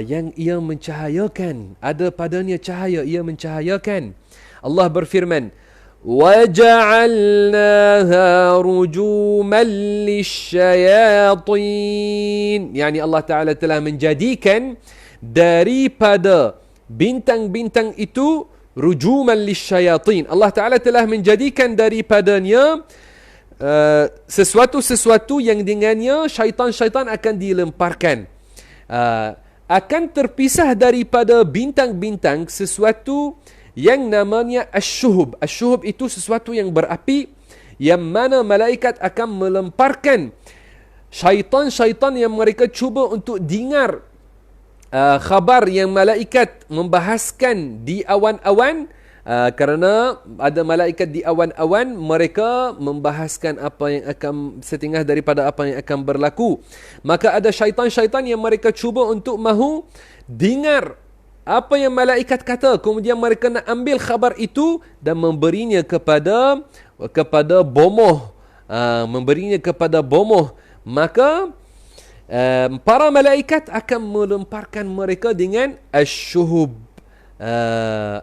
yang ia mencahayakan, ada padanya cahaya, ia mencahayakan. Allah berfirman, وَجَعَلْنَاهَا رُجُومًا لِلشَّيَاطِينَ, yani Allah Ta'ala telah menjadikan daripada bintang-bintang itu rujuman lisyayatin. Allah Ta'ala telah menjadikan daripadanya sesuatu-sesuatu yang dengannya syaitan-syaitan akan dilemparkan. Akan terpisah daripada bintang-bintang sesuatu yang namanya asyuhub. Asyuhub itu sesuatu yang berapi, yang mana malaikat akan melemparkan syaitan-syaitan yang mereka cuba untuk dengar khabar yang malaikat membahaskan di awan-awan. Kerana ada malaikat di awan-awan, mereka membahaskan apa yang akan, setengah daripada apa yang akan berlaku. Maka ada syaitan-syaitan yang mereka cuba untuk mahu dengar apa yang malaikat kata, kemudian mereka nak ambil khabar itu dan memberinya kepada bomoh, maka para malaikat akan melemparkan mereka dengan asyuhub.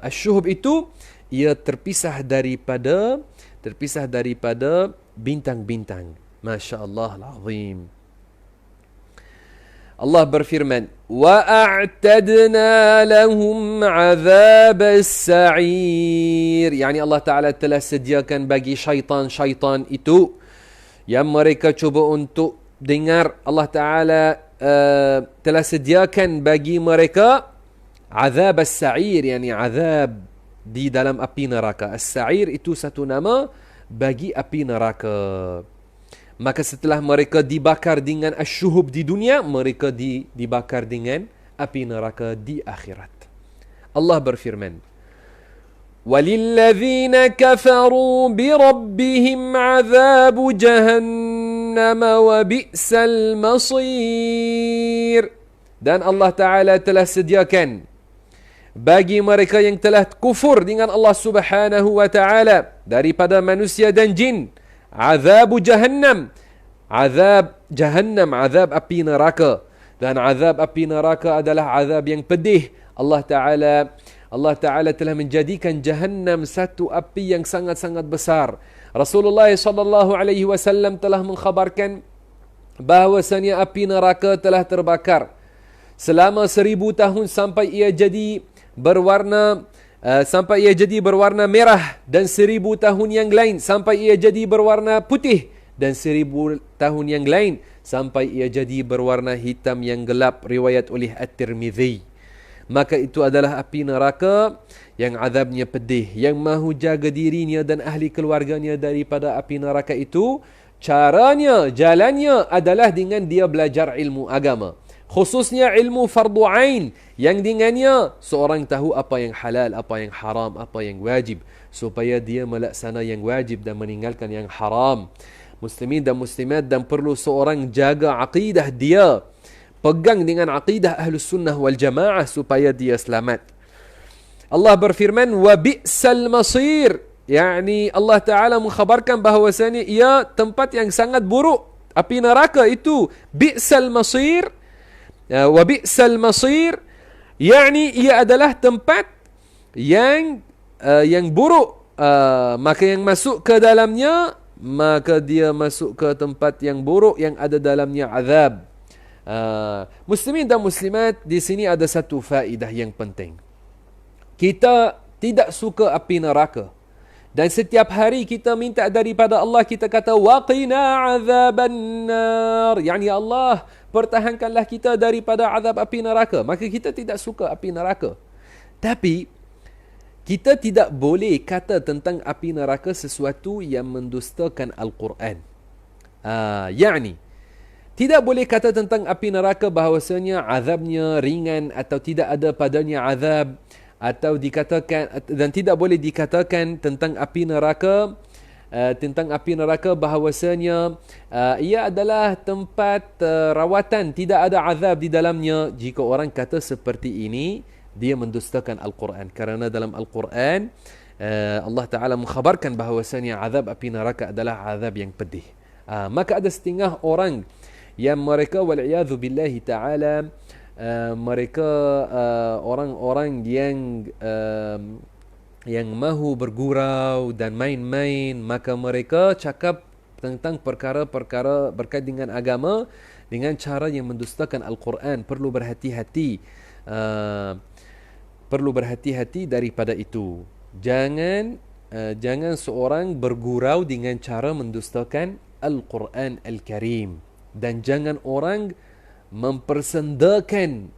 Asyuhub itu ia terpisah daripada bintang-bintang. Masya Allah al-azim. Allah berfirman, وَأَعْتَدْنَا لَهُمْ عَذَابَ السَّعِيرِ, yani Allah Ta'ala telah sediakan bagi syaitan-syaitan itu yang mereka cuba untuk dengar. Allah Ta'ala telah sediakan bagi mereka azab as-sa'ir, yani azab di dalam api neraka. As-sa'ir itu satu nama bagi api neraka. Maka setelah mereka dibakar dengan asyuhub di dunia, mereka dibakar dengan api neraka di akhirat. Allah berfirman, وَلِلَّذِينَ كَفَرُوا بِرَبِّهِمْ عَذَابُ جَهَنَّمَ وَبِئْسَ الْمَصِيرِ, dan Allah Ta'ala telah sediakan bagi mereka yang telah kufur dengan Allah Subhanahu wa Ta'ala daripada manusia dan jin, azab jahannam, azab api neraka. Dan azab api neraka adalah azab yang pedih. Allah Ta'ala telah menjadikan jahannam satu api yang sangat-sangat besar. Rasulullah sallallahu alaihi wasallam telah mengkhabarkan bahawasanya api neraka telah terbakar selama 1000 tahun sampai ia jadi berwarna merah, dan 1000 tahun yang lain sampai ia jadi berwarna putih, dan 1000 tahun yang lain sampai ia jadi berwarna hitam yang gelap, riwayat oleh At-Tirmidzi. Maka itu adalah api neraka yang azabnya pedih. Yang mahu jaga dirinya dan ahli keluarganya daripada api neraka itu, caranya, jalannya adalah dengan dia belajar ilmu agama, khususnya ilmu fardu ain, yang dengannya seorang tahu apa yang halal, apa yang haram, apa yang wajib, supaya dia melaksana yang wajib dan meninggalkan yang haram. Muslimin dan muslimat, dan perlu seorang jaga akidah dia, pegang dengan akidah Ahlus Sunnah wal Jamaah supaya dia selamat. Allah berfirman, wa bi'sal masir, yakni Allah Ta'ala mengkhabarkan bahawasanya ia tempat yang sangat buruk. Api neraka itu bi'sal masir, wa bi'sal masir, yakni ia adalah tempat yang buruk. Maka yang masuk ke dalamnya maka dia masuk ke tempat yang buruk yang ada dalamnya azab. Muslimin dan muslimat, di sini ada satu faedah yang penting. Kita tidak suka api neraka. Dan setiap hari kita minta daripada Allah, kita kata waqina azabannar. Yani Allah, pertahankanlah kita daripada azab api neraka. Maka kita tidak suka api neraka. Tapi kita tidak boleh kata tentang api neraka sesuatu yang mendustakan Al-Quran. Yani tidak boleh kata tentang api neraka bahawasanya azabnya ringan atau tidak ada padanya azab, atau dikatakan, dan tidak boleh dikatakan tentang api neraka bahawasanya ia adalah tempat rawatan, tidak ada azab di dalamnya. Jika orang kata seperti ini, dia mendustakan Al-Quran. Kerana dalam Al-Quran Allah Ta'ala mengkhabarkan bahawasanya azab api neraka adalah azab yang pedih. Maka ada setengah orang yang mereka wal'iyadhu billahi ta'ala, mereka orang-orang yang mahu bergurau dan main-main, maka mereka cakap tentang perkara-perkara berkait dengan agama dengan cara yang mendustakan Al-Quran. Perlu berhati-hati daripada itu. Jangan seorang bergurau dengan cara mendustakan Al-Quran Al-Karim, dan jangan orang mempersendakan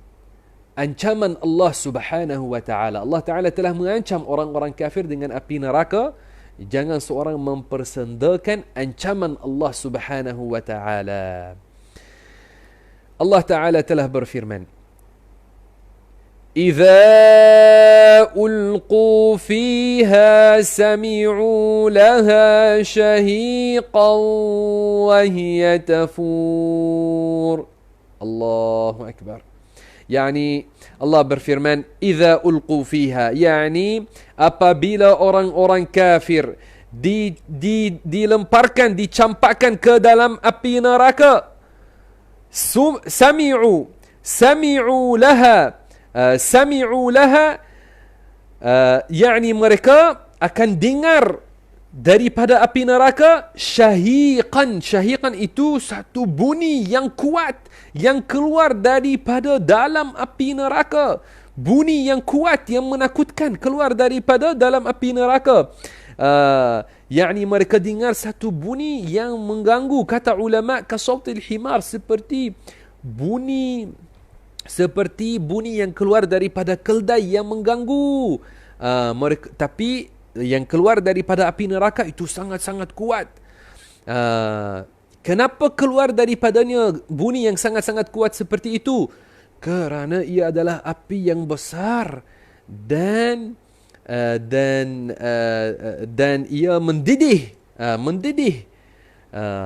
ancaman Allah Subhanahu wa ta'ala. Allah Ta'ala telah mengancam orang-orang kafir dengan api neraka. Jangan seorang mempersendakan ancaman Allah Subhanahu wa ta'ala. Allah Ta'ala telah berfirman, إِذَا أُلْقُوا فِيهَا سَمِعُوا لَهَا شَهِيقًا وَهِيَ تَفُورُ. Allahu Akbar. Yani Allah berfirman, idza ulqu fiha, yani apabila orang-orang kafir dilemparkan, dicampakkan ke dalam api neraka, sami'u laha, yani mereka akan dengar daripada api neraka syahiqan. Syahiqan itu satu bunyi yang kuat yang keluar daripada dalam api neraka. Bunyi yang kuat yang menakutkan keluar daripada dalam api neraka. Yani mereka dengar satu bunyi yang mengganggu. Kata ulama, kasautil himar, seperti bunyi yang keluar daripada keldai yang mengganggu. Tapi yang keluar daripada api neraka itu sangat-sangat kuat. Kenapa keluar daripadanya bunyi yang sangat-sangat kuat seperti itu? Kerana ia adalah api yang besar dan ia mendidih.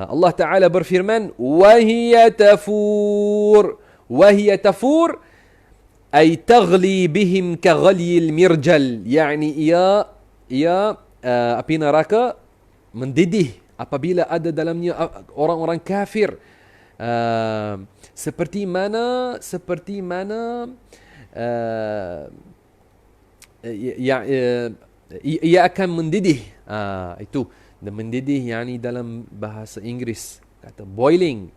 Allah Ta'ala berfirman, وَهِيَ تَفُورُ أي تغلي بهم كغلي المرجل. يعني ia api neraka mendidih apabila ada dalamnya orang-orang kafir, seperti mana ia akan mendidih. Itu mendidih, yani dalam bahasa Inggeris kata boiling.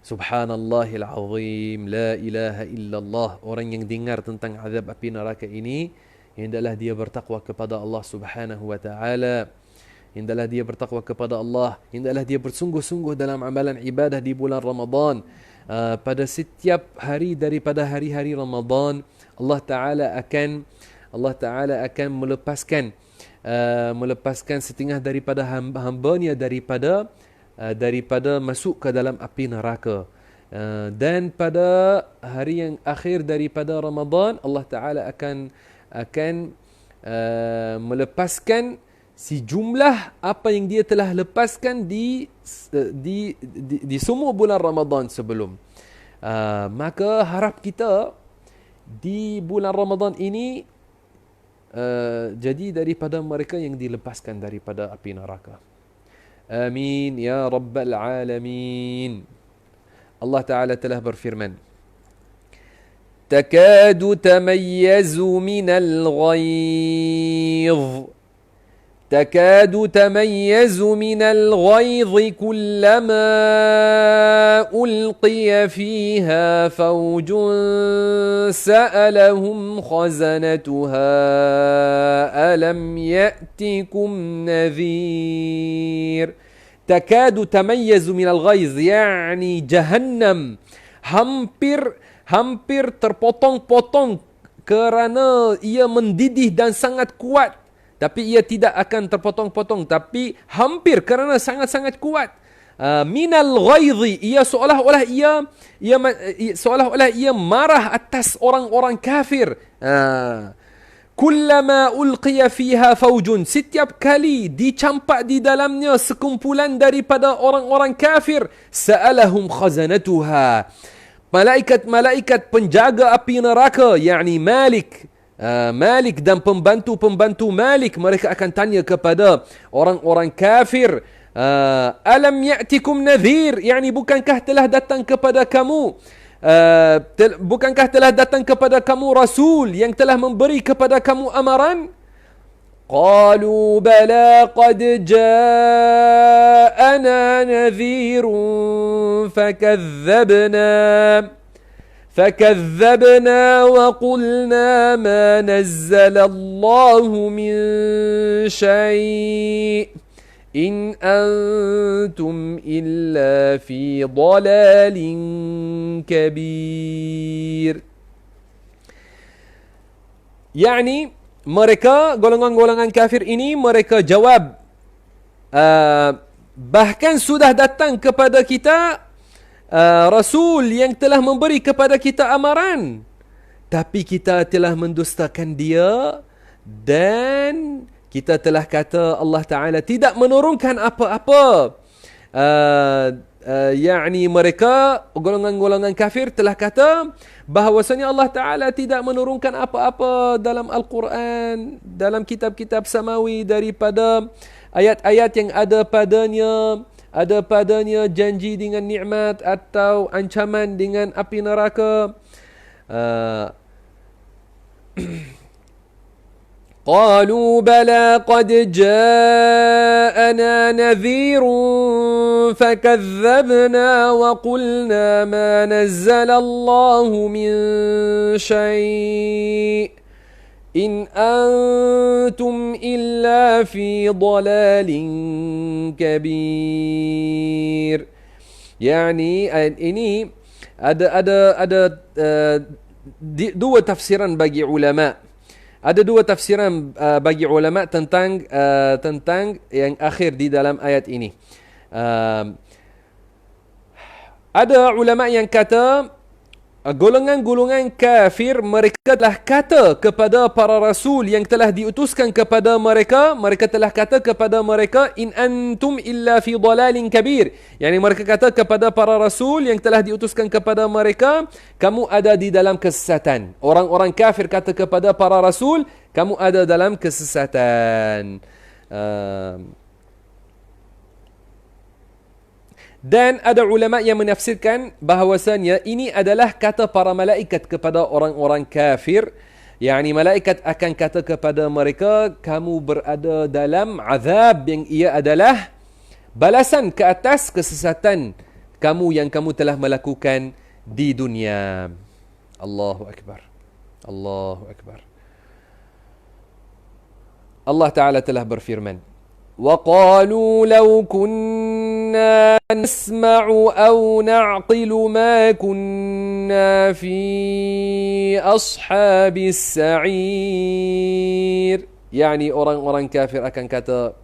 Subhanallahil azim, la ilaha illallah. Orang yang dengar tentang azab api neraka ini, hendaklah dia bertakwa kepada Allah Subhanahu wa ta'ala. Hendaklah dia bertakwa kepada Allah. Hendaklah dia bersungguh-sungguh dalam amalan ibadah di bulan Ramadan. Pada setiap hari daripada hari-hari Ramadan, Allah Ta'ala akan melepaskan setengah daripada hamba-Nya daripada masuk ke dalam api neraka. Dan pada hari yang akhir daripada Ramadan, Allah Ta'ala akan melepaskan sejumlah apa yang dia telah lepaskan di semua bulan Ramadan sebelum. Maka harap kita di bulan Ramadan ini jadi daripada mereka yang dilepaskan daripada api neraka. Amin ya rabbal alamin. Allah Ta'ala telah berfirman, تكاد تميز من الغيظ تكاد تميز من الغيظ كلما ألقي فيها فوج سألهم خزنتها ألم يأتكم نذير. تكاد تميز من الغيظ يعني جهنم hampir terpotong-potong kerana ia mendidih dan sangat kuat. Tapi ia tidak akan terpotong-potong, tapi hampir kerana sangat-sangat kuat. Minal ghaidhi, ia seolah-olah ia marah atas orang-orang kafir. Kullama ulqiya fiha faujun, setiap kali dicampak di dalamnya sekumpulan daripada orang-orang kafir, sa'alahum khazanatuha, malaikat-malaikat penjaga api neraka, yakni Malik dan pembantu-pembantu Malik, mereka akan tanya kepada orang-orang kafir, alam ya'tikum nadhir, yakni bukankah telah datang kepada kamu rasul yang telah memberi kepada kamu amaran? Qalu bala qad ja'ana nadhirun فكذبنا وقلنا ما نزل الله من شيء إن أنتم إلا في ضلال كبير. يعني mereka, golongan-golongan kafir ini, mereka jawab, bahkan sudah datang kepada kita Rasul yang telah memberi kepada kita amaran, tapi kita telah mendustakan dia dan kita telah kata Allah Ta'ala tidak menurunkan apa-apa. Yakni mereka, golongan-golongan kafir telah kata bahawasanya Allah Ta'ala tidak menurunkan apa-apa dalam Al-Quran, dalam kitab-kitab samawi daripada ayat-ayat yang ada padanya janji dengan nikmat atau ancaman dengan api neraka. Qalu bala qad ja'ana nadhirun fakadzabna wa qulna ma nazzala Allahu min syai' in antum illa fi dalalin kabir. Yani ini ada dua tafsiran bagi ulama. Ada dua tafsiran bagi ulama tentang yang akhir di dalam ayat ini. Ada ulama yang kata golongan-golongan kafir, mereka telah kata kepada para rasul yang telah diutuskan kepada mereka, mereka telah kata kepada mereka, in antum illa fi dalalin kabir. Yani mereka kata kepada para rasul yang telah diutuskan kepada mereka, kamu ada di dalam kesesatan. Orang-orang kafir kata kepada para rasul, kamu ada dalam kesesatan. Dan ada ulama yang menafsirkan bahawasanya ini adalah kata para malaikat kepada orang-orang kafir. Yani malaikat akan kata kepada mereka, kamu berada dalam azab yang ia adalah balasan ke atas kesesatan kamu yang kamu telah melakukan di dunia. Allahu Akbar. Allahu Akbar. Allah Ta'ala telah berfirman, وَقَالُوا لَوْ كُنَّا نَسْمَعُ أَوْ نَعْقِلُ مَا كُنَّا فِي أَصْحَابِ السَّعِيرِ. Yani orang-orang kafir akan kata,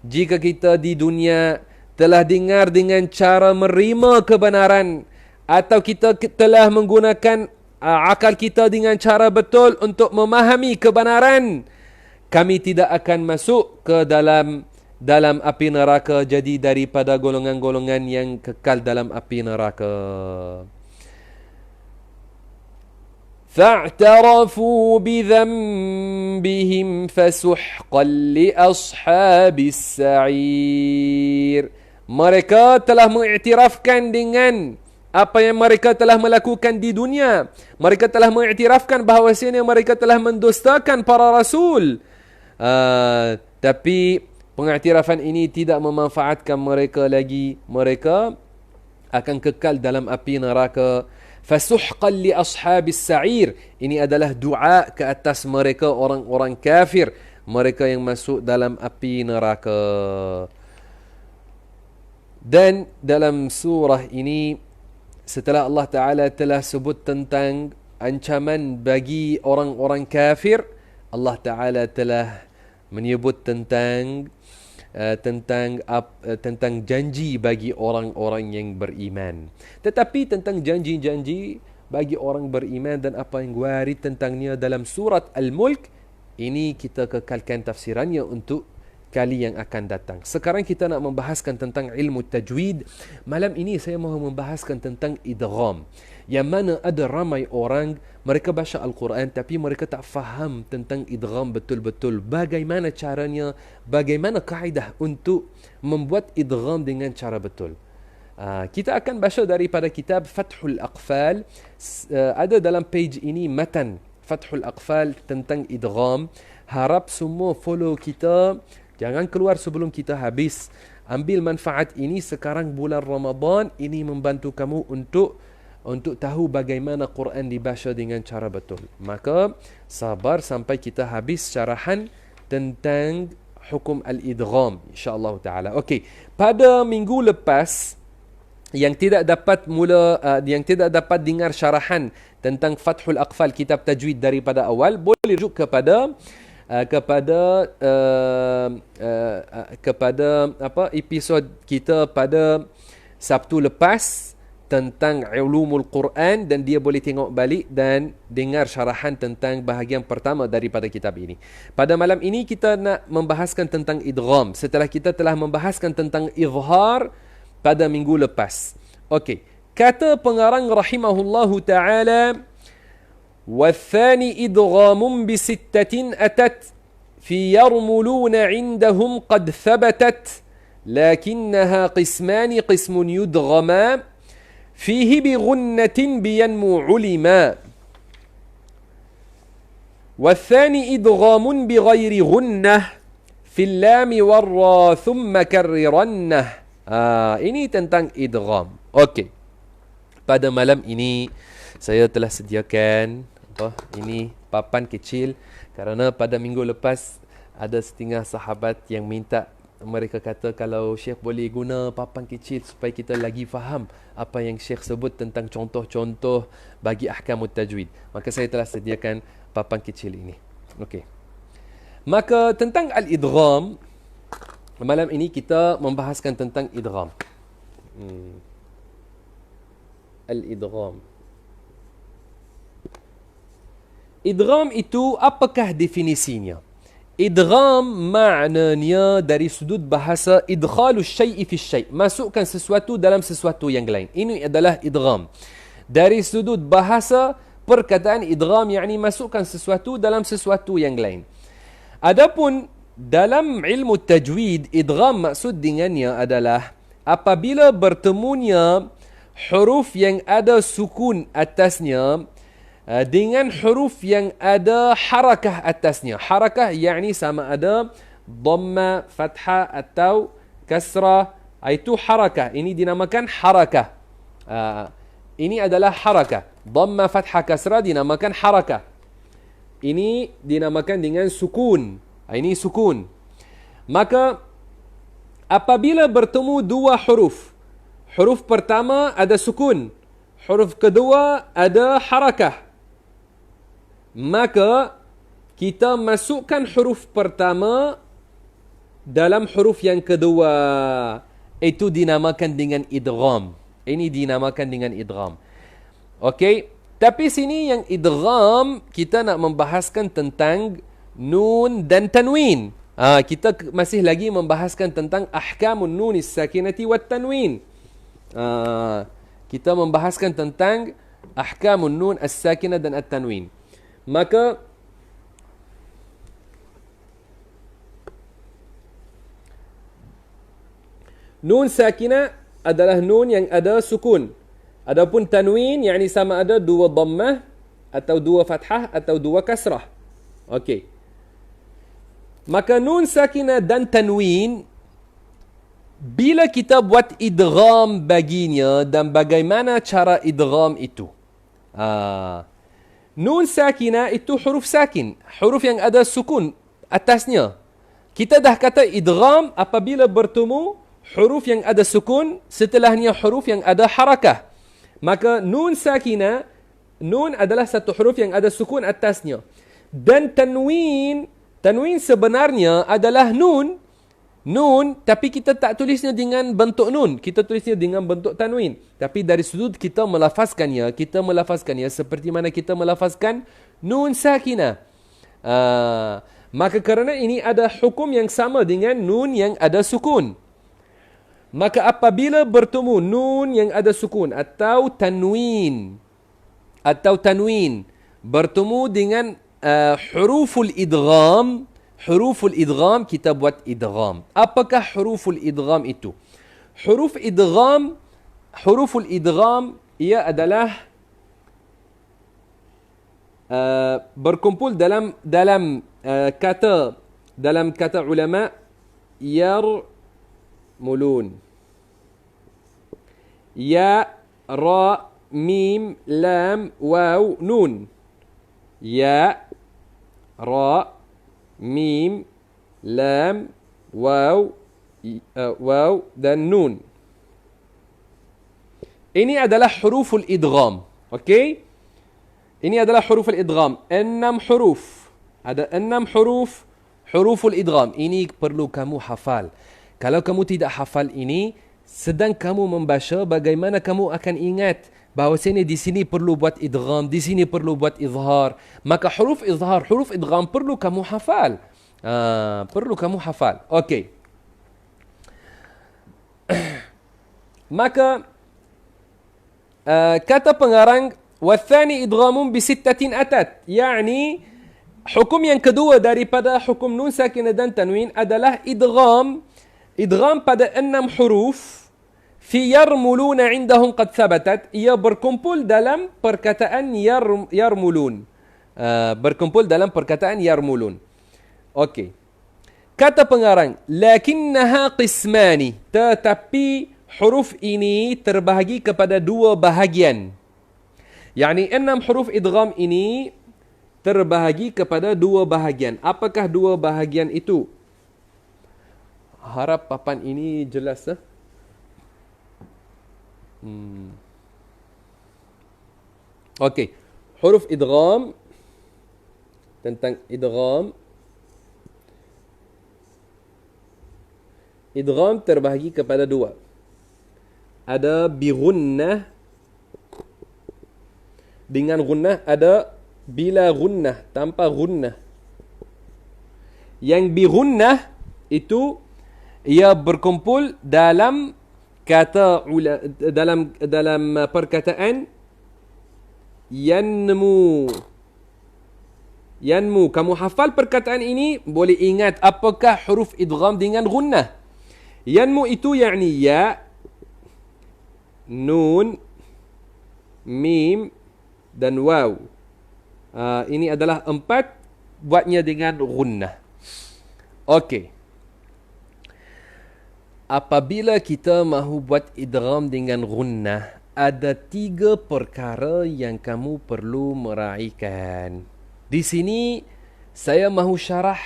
jika kita di dunia telah dengar dengan cara menerima kebenaran, atau kita telah menggunakan akal kita dengan cara betul untuk memahami kebenaran, kami tidak akan masuk ke dalam api neraka, jadi daripada golongan-golongan yang kekal dalam api neraka. فَاعْتَرَفُوا بِذَنبِهِمْ فَسُحْقًا لِأَصْحَابِ السَّعِيرِ. Mereka telah mengiktirafkan dengan apa yang mereka telah melakukan di dunia. Mereka telah mengiktirafkan bahawasanya mereka telah mendustakan para rasul. Tapi pengiktirafan ini tidak memanfaatkan mereka lagi. Mereka akan kekal dalam api neraka. Fasuhqan li ashabis sa'ir. Ini adalah doa ke atas mereka orang-orang kafir, mereka yang masuk dalam api neraka. Dan dalam surah ini, setelah Allah Ta'ala telah sebut tentang ancaman bagi orang-orang kafir, Allah Ta'ala telah menyebut tentang janji bagi orang-orang yang beriman. Tetapi tentang janji-janji bagi orang beriman dan apa yang warid tentangnya dalam surat Al-Mulk, ini kita kekalkan tafsirannya untuk kali yang akan datang. Sekarang kita nak membahaskan tentang ilmu tajwid. Malam ini saya mahu membahaskan tentang idgham. Yang mana ada ramai orang, mereka baca Al-Quran tapi mereka tak faham tentang idgham betul-betul. Bagaimana caranya, bagaimana kaedah untuk membuat idgham dengan cara betul. Kita akan baca daripada kitab Fathul Aqfal. Ada dalam page ini matan Fathul Aqfal tentang idgham. Harap semua follow kita. Jangan keluar sebelum kita habis. Ambil manfaat ini sekarang bulan Ramadan. Ini membantu kamu untuk tahu bagaimana Quran dibaca dengan cara betul. Maka sabar sampai kita habis syarahan tentang hukum al-idgham, insya-Allah taala. Okey, pada minggu lepas yang tidak dapat dengar syarahan tentang Fathul Aqfal kitab tajwid daripada awal, boleh rujuk kepada episod kita pada Sabtu lepas tentang ulumul Quran, dan dia boleh tengok balik dan dengar syarahan tentang bahagian pertama daripada kitab ini. Pada malam ini kita nak membahaskan tentang idgham setelah kita telah membahaskan tentang izhar pada minggu lepas. Okey, kata pengarang rahimahullahu taala, والثاني إدغام بستة أتت في يرملون عندهم قد ثبتت لكنها قسمان قسم يدغما فيه بغنة بينمو علما والثاني إدغام بغير غنة في اللام والراء ثم كررنه. Ini tentang idgham. Okey, pada malam ini saya telah sediakan ini papan kecil kerana pada minggu lepas ada setengah sahabat yang minta, mereka kata kalau Syekh boleh guna papan kecil supaya kita lagi faham apa yang Syekh sebut tentang contoh-contoh bagi ahkamut tajwid. Maka saya telah sediakan papan kecil ini. Okey. Maka tentang al-idgham, malam ini kita membahaskan tentang idgham. Al-idgham. Idgham itu apakah definisinya? Idgham maknanya dari sudut bahasa idkhalus syai'i fi syai', masukkan sesuatu dalam sesuatu yang lain. Ini adalah idgham. Dari sudut bahasa perkataan idgham yakni masukkan sesuatu dalam sesuatu yang lain. Adapun dalam ilmu tajwid, idgham maksud dengannya adalah apabila bertemunya huruf yang ada sukun atasnya dengan huruf yang ada harakah atasnya. Harakah yakni sama ada dhamma, fathah atau kasrah. Itu harakah. Ini dinamakan harakah. Ini adalah harakah. Dhamma, fathah, kasrah dinamakan harakah. Ini dinamakan dengan sukun. Ini sukun. Maka apabila bertemu dua huruf, huruf pertama ada sukun, huruf kedua ada harakah, maka kita masukkan huruf pertama dalam huruf yang kedua. Itu dinamakan dengan idgham. Ini dinamakan dengan idgham. Okey, tapi sini yang idgham kita nak membahaskan tentang nun dan tanwin. Kita masih lagi membahaskan tentang ahkamun nunis sakinati wat tanwin. Kita membahaskan tentang ahkamun nun as-sakinah dan at-tanwin. Maka nun sakinah adalah nun yang ada sukun. Adapun tanwin yakni sama ada dua dhammah atau dua fathah atau dua kasrah. Okey. Maka nun sakinah dan tanwin, bila kita buat idgham baginya dan bagaimana cara idgham itu. Nun sakinah itu huruf sakin, huruf yang ada sukun atasnya. Kita dah kata idgham apabila bertemu huruf yang ada sukun, setelahnya huruf yang ada harakah. Maka nun sakinah, nun adalah satu huruf yang ada sukun atasnya. Dan tanwin, tanwin sebenarnya adalah nun. Nun, tapi kita tak tulisnya dengan bentuk nun. Kita tulisnya dengan bentuk tanwin. Tapi dari sudut kita melafazkannya seperti mana kita melafazkan nun sakinah. Maka kerana ini ada hukum yang sama dengan nun yang ada sukun. Maka apabila bertemu nun yang ada sukun atau tanwin bertemu dengan huruful idgham, kita buat idgham. Apakah huruful idgham itu? Huruful idgham ia adalah berkumpul dalam kata ulama yarmulun. Ya, ra, mim, lam, waw, nun. Ya, ra, mim, lam, waw, dan nun. Ini adalah huruful idgham. Okey? Ini adalah huruful idgham. 6 huruf. Ada 6 huruf huruful idgham. Ini perlu kamu hafal. Kalau kamu tidak hafal ini, sedang kamu membaca, bagaimana kamu akan ingat bahawa di sini perlu buat idgham, di sini perlu buat izhar. Maka huruf izhar, huruf idgham perlu kamu hafal. Okey. Maka kata pengarang wathani idghamun bisittatin atat, yakni hukum yang kedua daripada hukum nun sakinah dan tanwin adalah idgham pada 6 huruf. Fi yarmuluna indahum qad thabatat, ia berkumpul dalam perkataan yarmulun. Okey. Kata pengarang, lakinnaha qismani, tetapi huruf ini terbahagi kepada 2 bahagian. Yani 6 huruf idgham ini terbahagi kepada 2 bahagian. Apakah 2 bahagian itu? Harap papan ini jelas. Okey. Huruf idgham, tentang idgham. Idgham terbahagi kepada 2. Ada bi gunnah, dengan gunnah, ada bila gunnah, tanpa gunnah. Yang bi gunnah itu ia berkumpul dalam kata dalam perkataan yanmu. Kamu hafal perkataan ini, boleh ingat apakah huruf idgham dengan gunnah. Yanmu itu yakni ya, nun, mim dan waw. Ini adalah 4 buatnya dengan gunnah. Okey. Apabila kita mahu buat idgham dengan gunnah, ada 3 perkara yang kamu perlu meraihkan. Di sini saya mahu syarah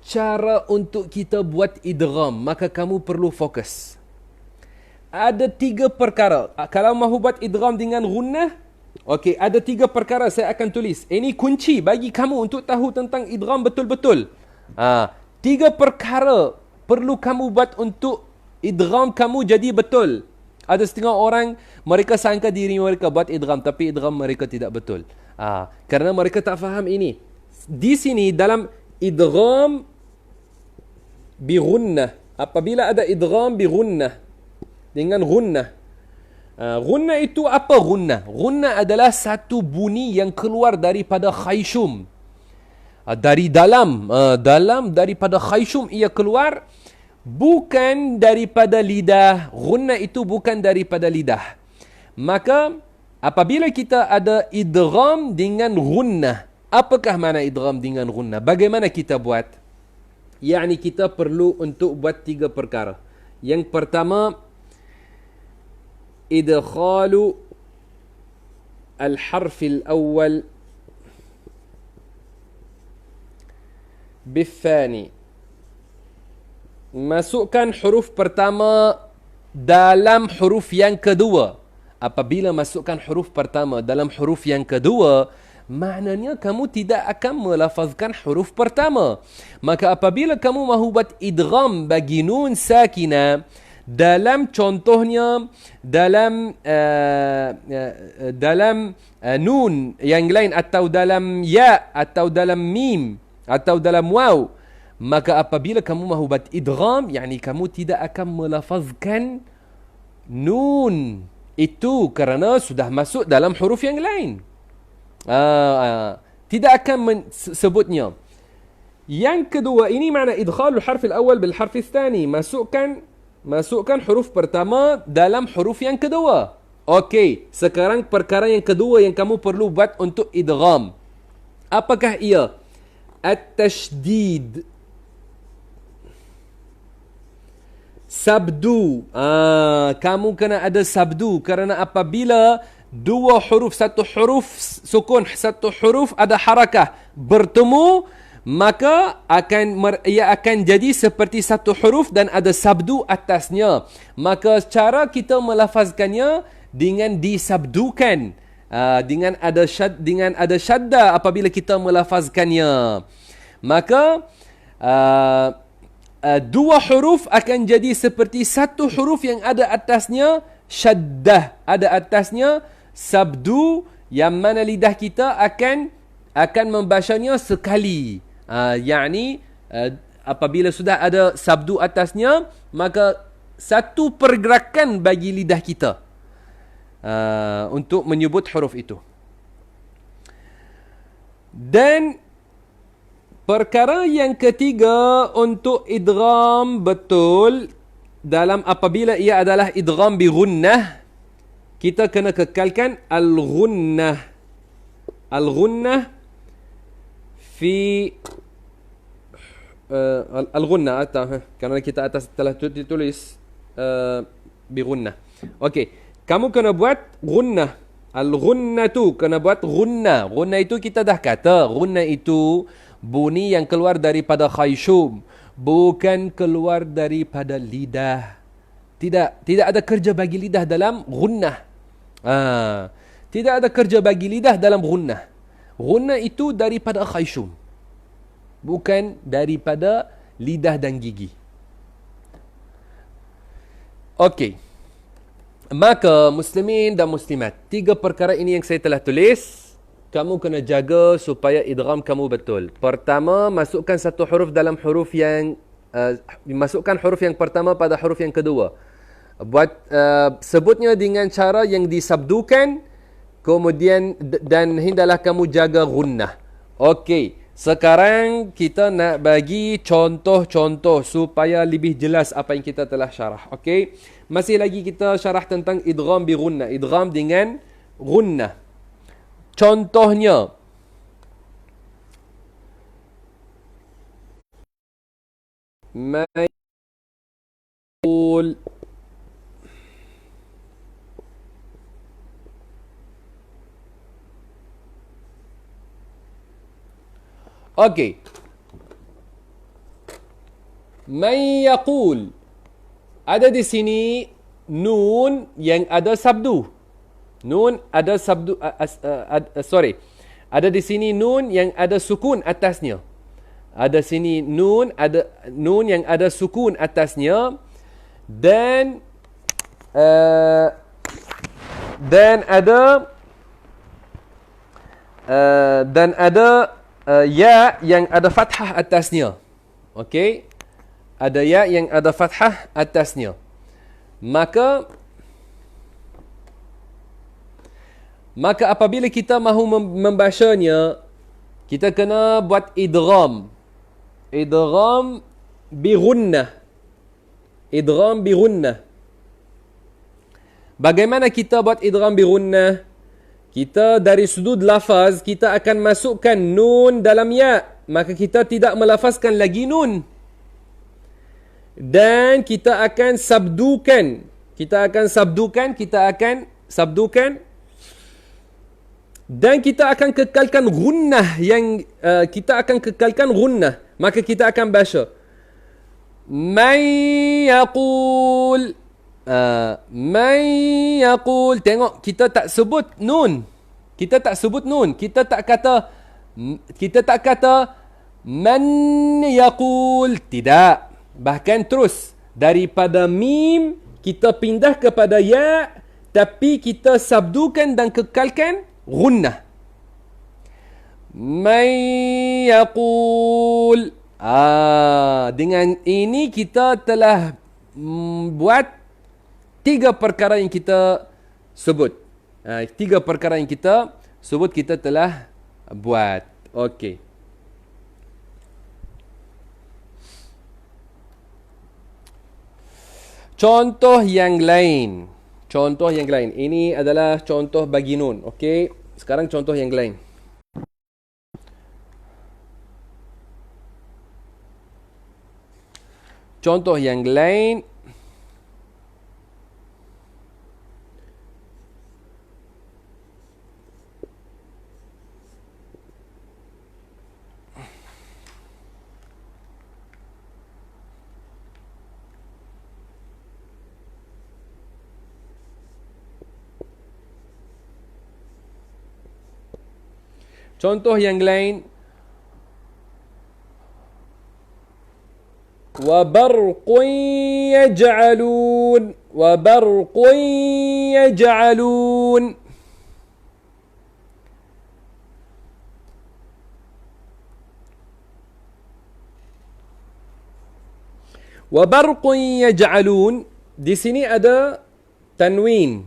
cara untuk kita buat idgham, maka kamu perlu fokus. Ada 3 perkara. Kalau mahu buat idgham dengan gunnah, okey, ada 3 perkara saya akan tulis. Ini kunci bagi kamu untuk tahu tentang idgham betul-betul. 3 perkara perlu kamu buat untuk idgham kamu jadi betul. Ada setengah orang, mereka sangka diri mereka buat idgham, tapi idgham mereka tidak betul. Kerana mereka tak faham ini. Di sini dalam idgham bi gunnah, apabila ada idgham bi gunnah, dengan gunnah. Gunnah itu apa gunnah? Gunnah adalah satu bunyi yang keluar daripada khayshum. Dari dalam, daripada khayshum ia keluar, bukan daripada lidah. Gunnah itu bukan daripada lidah. Maka apabila kita ada idgham dengan gunnah, apakah makna idgham dengan gunnah? Bagaimana kita buat? Yani kita perlu untuk buat 3 perkara. Yang pertama, idkhalu al-harf al-awwal bil-thani. Masukkan huruf pertama dalam huruf yang kedua. Apabila masukkan huruf pertama dalam huruf yang kedua, maknanya kamu tidak akan melafazkan huruf pertama. Maka apabila kamu mahu buat idgham bagi nun sakina, dalam contohnya dalam nun yang lain, atau dalam ya, atau dalam mim, atau dalam waw, maka apabila kamu mahu buat idgham, yani kamu tidak akan melafazkan nun itu kerana sudah masuk dalam huruf yang lain. Tidak akan sebutnya. Yang kedua, ini makna idkhalul harf al-awwal bil harf al-thani. Masukkan huruf pertama dalam huruf yang kedua. Okey, sekarang perkara yang kedua yang kamu perlu buat untuk idgham. Apakah ia? At-tashdid. Sabdu. Kamu kena ada sabdu kerana apabila dua huruf, satu huruf sukun, satu huruf ada harakah bertemu, maka ia akan jadi seperti satu huruf dan ada sabdu atasnya. Maka cara kita melafazkannya dengan disabdukan, dengan ada syadda apabila kita melafazkannya. Maka dua huruf akan jadi seperti satu huruf yang ada atasnya syaddah, ada atasnya sabdu, yang mana lidah kita akan membacanya sekali. Yani apabila sudah ada sabdu atasnya, maka satu pergerakan bagi lidah kita untuk menyebut huruf itu. Dan perkara yang ketiga untuk idgham betul dalam apabila ia adalah idgham bi ghunnah, kita kena kekalkan al-ghunnah. Al-ghunnah fi al-ghunnah kerana kita atas telah ditulis bi ghunnah. Okey, kamu kena buat ghunnah. Al-ghunnah tu kena buat ghunnah. Ghunnah itu kita dah kata, ghunnah itu bunyi yang keluar daripada khayshum, bukan keluar daripada lidah. Tidak ada kerja bagi lidah dalam ghunnah. Tidak ada kerja bagi lidah dalam ghunnah. Ghunnah itu daripada khayshum, bukan daripada lidah dan gigi. Okey. Maka muslimin dan muslimat, 3 perkara ini yang saya telah tulis, kamu kena jaga supaya idgham kamu betul. Pertama, masukkan satu huruf dalam huruf yang masukkan huruf yang pertama pada huruf yang kedua. Buat sebutnya dengan cara yang disabdukan, kemudian dan hendaklah kamu jaga ghunnah. Okey, sekarang kita nak bagi contoh-contoh supaya lebih jelas apa yang kita telah syarah. Okey, masih lagi kita syarah tentang idgham bi ghunnah, idgham dengan ghunnah. Contohnya, Mayul. Okey. Man yaqul. Ada di sini nun yang ada sabdu. Nun ada sabdu, ada di sini nun yang ada sukun atasnya. Ada sini nun yang ada sukun atasnya, dan ada ya yang ada fathah atasnya. Okey, ada ya yang ada fathah atasnya. Maka apabila kita mahu membacanya, kita kena buat idgham. Idgham bi ghunnah. Idgham bi ghunnah. Bagaimana kita buat idgham bi ghunnah? Kita dari sudut lafaz, kita akan masukkan nun dalam ya. Maka kita tidak melafazkan lagi nun. Dan kita akan sabdukan. Dan kita akan kekalkan gunnah yang maka kita akan baca man yaqul. Tengok, kita tak sebut nun. Kita tak kata man yaqul. Tidak. Bahkan terus daripada mim kita pindah kepada ya, tapi kita sabdukan dan kekalkan gunnah. Man yaqul. Dengan ini kita telah buat tiga perkara yang kita sebut. Kita telah buat. Okey. Contoh yang lain. Ini adalah contoh bagi nun. Okey. Sekarang contoh yang lain. Contoh yang lain. وَبَرْقٌ يَجْعَلُونَ. وَبَرْقٌ يَجْعَلُونَ. Di sini ada tanwin.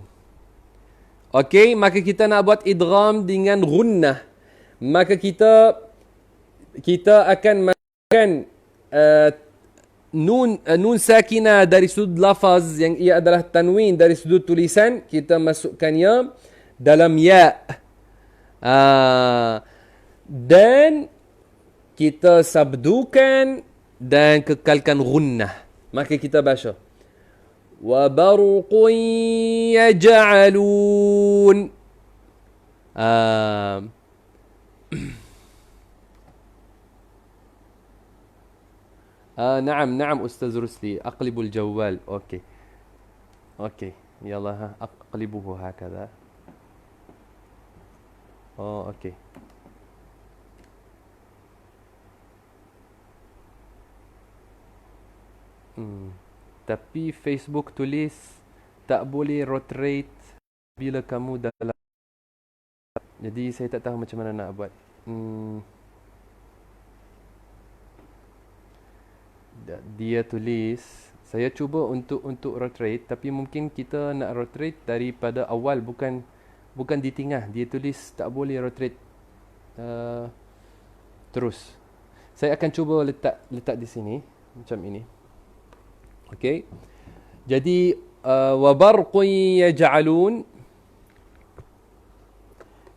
Okey, maka kita nak buat idgham dengan gunnah. Maka kita akan masukkan nun sakinah dari sudut lafaz yang ia adalah tanwin dari sudut tulisan, kita masukkannya dalam ya. Dan kita sabdukan dan kekalkan gunnah. Maka kita baca wa barqun yaj'alun. نعم أستاذ رسلي أقلب الجوال. أوكي يلا أقلبه هكذا. أوكي. Tapi Facebook tulis tak boleh rotate bila kamu dalam. Jadi saya tak tahu macam mana nak buat. Dia tulis, saya cuba untuk rotate, tapi mungkin kita nak rotate daripada awal, bukan di tengah. Dia tulis tak boleh rotate terus. Saya akan cuba letak di sini macam ini. Okey. Jadi wa barqun yaj'alun.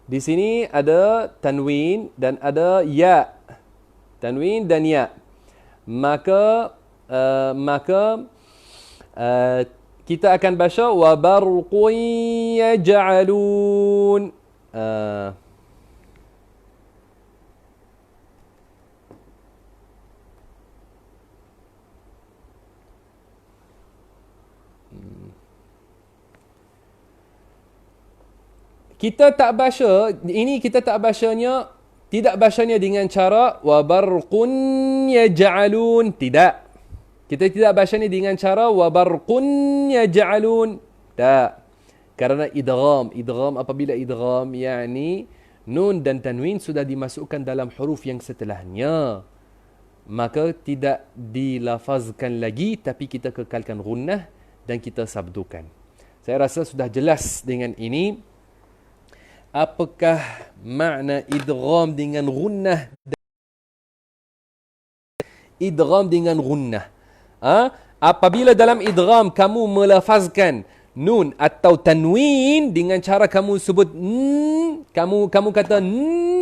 Di sini ada tanwin dan ada ya. Tanwin dan ya. Maka kita akan baca wa barqun yaj'alun. Kita tak baca, ini kita tak bacanya, tidak bacanya dengan cara wa barqun yaj'alun. Tidak. Kita tidak bacanya dengan cara wa barqun yaj'alun. Tak. Karena idgham apabila idgham yakni nun dan tanwin sudah dimasukkan dalam huruf yang setelahnya, maka tidak dilafazkan lagi, tapi kita kekalkan gunnah dan kita sabdukan. Saya rasa sudah jelas dengan ini. Apakah makna idgham dengan gunnah? Idgham dengan gunnah. Apabila dalam idgham kamu melafazkan nun atau tanwin dengan cara kamu sebut kamu kata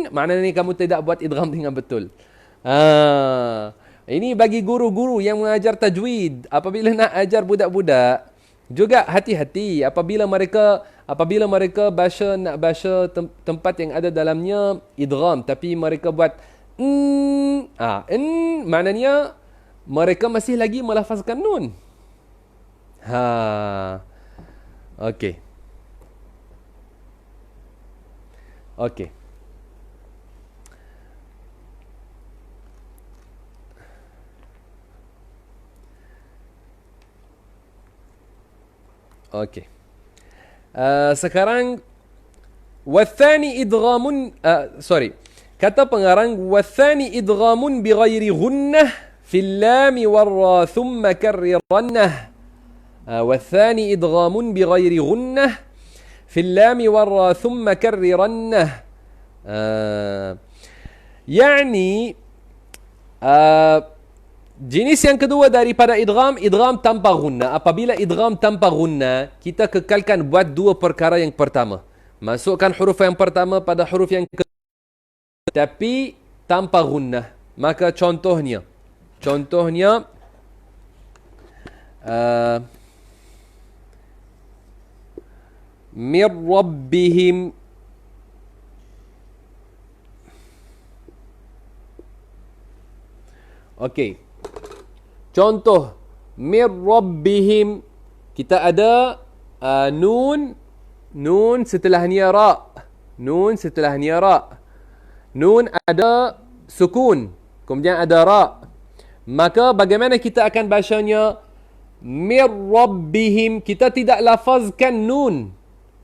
maknanya kamu tidak buat idgham dengan betul. Ini bagi guru-guru yang mengajar tajwid. Apabila nak ajar budak-budak, juga hati-hati apabila mereka nak baca tempat yang ada dalamnya idgham, tapi mereka buat maknanya mereka masih lagi melafazkan nun. Okey. Sekarang wathani idghamun kata pengarang wathani idghamun bighairi ghunnah fil lam war ra thumma karrirannah. Wathani idghamun bighairi ghunnah fil lam war ra thumma karrirannah. Yani jenis yang kedua daripada idgham tanpa gunna. Apabila idgham tanpa gunna, kita kekalkan buat dua perkara yang pertama. Masukkan huruf yang pertama pada huruf yang kedua, tapi tanpa gunna. Maka contohnya mir rabbihim. Okey. Contoh mir rabbihim, kita ada nun setelahnya ra. Nun ada sukun, kemudian ada ra. Maka bagaimana kita akan bacanya? Mir rabbihim, kita tidak lafazkan nun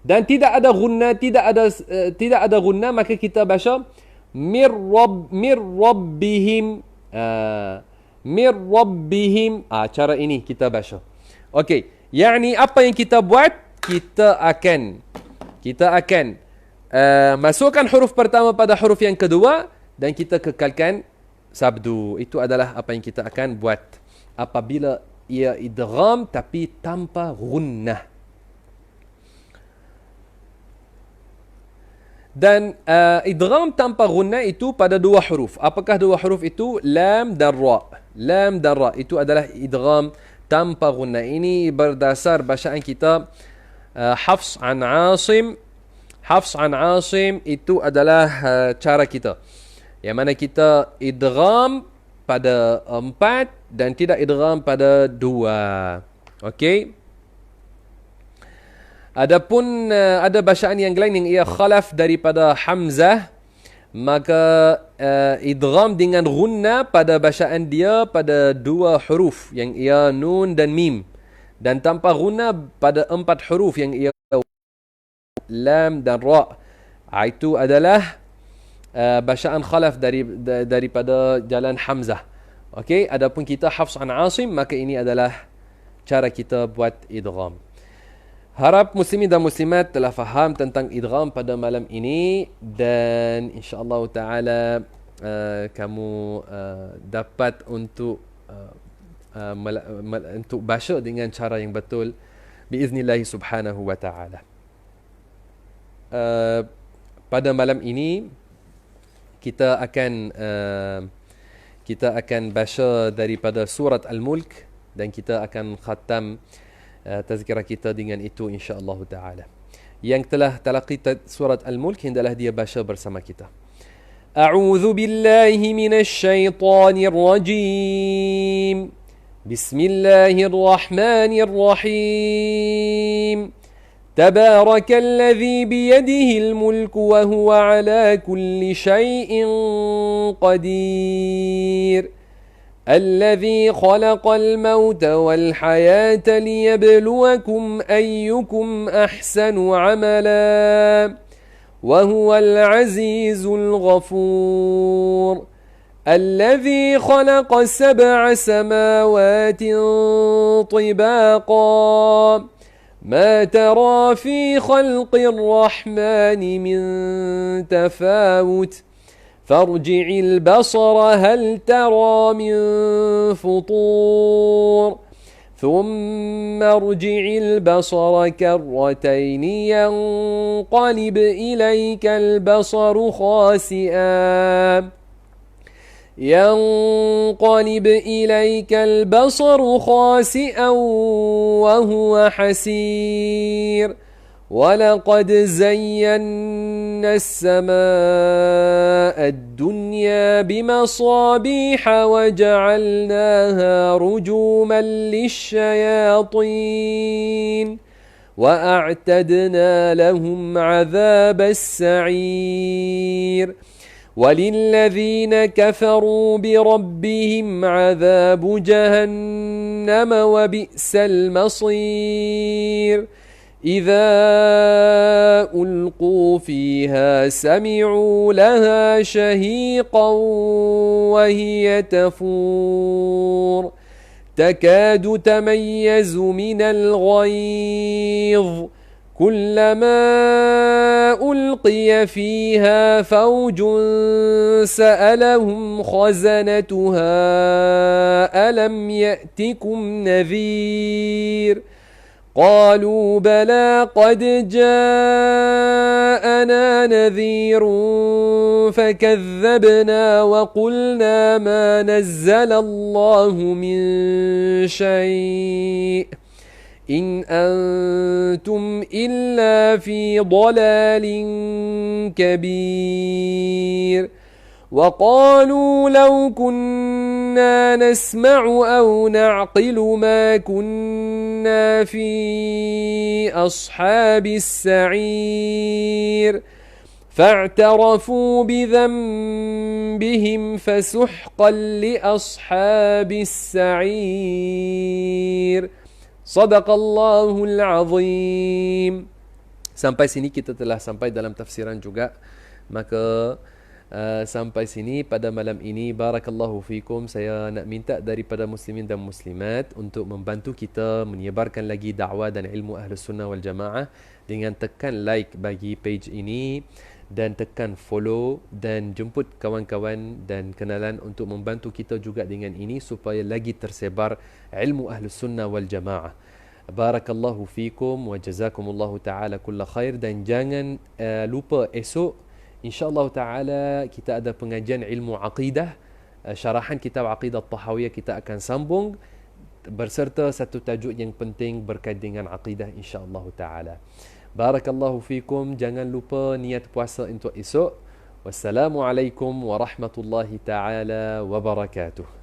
dan tidak ada gunna, maka kita baca mir rabbihim. Mir rabbihim. Cara ini kita baca. Okey, yakni apa yang kita buat? Kita akan masukkan huruf pertama pada huruf yang kedua dan kita kekalkan sabdu. Itu adalah apa yang kita akan buat apabila ia idgham tapi tanpa gunnah. Dan idgham tanpa gunnah itu pada dua huruf. Apakah dua huruf itu? Lam dan ra. Lam dan ra itu adalah idgham tanpa gunnah. Ini berdasar bacaan kita Hafs an Asim. Hafs an Asim itu adalah cara kita. Yang mana kita idgham pada 4 dan tidak idgham pada 2. Okey. Adapun ada bacaan yang lain yang ia khalaf daripada Hamzah, maka idgham dengan gunna pada bacaan dia pada 2 huruf yang ia nun dan mim, dan tanpa gunna pada 4 huruf yang ia lam dan ra. Itu adalah bacaan khalaf daripada jalan Hamzah. Okey, adapun kita Hafs an Asim, maka ini adalah cara kita buat idgham. Harap muslimin dan muslimat telah faham tentang idgham pada malam ini, dan insya-Allah taala kamu dapat untuk baca dengan cara yang betul biiznillah subhanahu wa taala. Pada malam ini kita akan baca daripada surat Al-Mulk, dan kita akan khatam tazkirah kita dengan itu insya-Allah taala. Yang telah talaqi surat Al-Mulk hendaklah dia baca bersama kita. A'udzu billahi minasy syaithanir rajim. Bismillahirrahmanirrahim. Tabarakalladzi biyadihi al-mulk wa huwa ala kulli syai'in qadir. الذي خلق الموت والحياة ليبلوكم أيكم أحسن عملا وهو العزيز الغفور الذي خلق 7 سماوات طباقا ما ترى في خلق الرحمن من تفاوت فارجع البصر هل ترى من فطور ثم ارجع البصر كرتين ينقلب إليك البصر خاسئا ينقلب إليك البصر خاسئا وهو حسير ولقد زينا السماء الدنيا بمصابيح وجعلناها رجوما للشياطين وأعتدنا لهم عذاب السعير وللذين كفروا بربهم عذاب جهنم وبئس المصير إذا ألقوا فيها سمعوا لها شهيقا وهي تفور تكاد تميز من الغيظ كلما ألقي فيها فوج سألهم خزنتها ألم يأتكم نذير قالوا بلى قد جاءنا نذير فكذبنا وقلنا ما نزل الله من شيء إن أنتم إلا في ضلال كبير وقالوا لو كنا نسمع أو نعقل ما كنا في أصحاب السعير فاعترفوا بذنبهم فسحقا لأصحاب السعير صدق Allahul Azim. Sampai sini kita telah sampai dalam tafsiran juga. Maka sampai sini pada malam ini, barakallahu fikum, saya nak minta daripada muslimin dan muslimat untuk membantu kita menyebarkan lagi dakwah dan ilmu Ahlus Sunnah wal Jamaah dengan tekan like bagi page ini dan tekan follow dan jemput kawan-kawan dan kenalan untuk membantu kita juga dengan ini supaya lagi tersebar ilmu Ahlus Sunnah wal Jamaah. Barakallahu fikum wa jazakumullahu ta'ala kulla khair. Dan jangan lupa esok InsyaAllah ta'ala kita ada pengajian ilmu aqidah, syarahan kitab Aqidah Tahawiyah kita akan sambung berserta satu tajuk yang penting berkait dengan aqidah insyaAllah ta'ala. Barakallahu fikum. Jangan lupa niat puasa untuk esok. Wassalamualaikum warahmatullahi ta'ala wabarakatuh.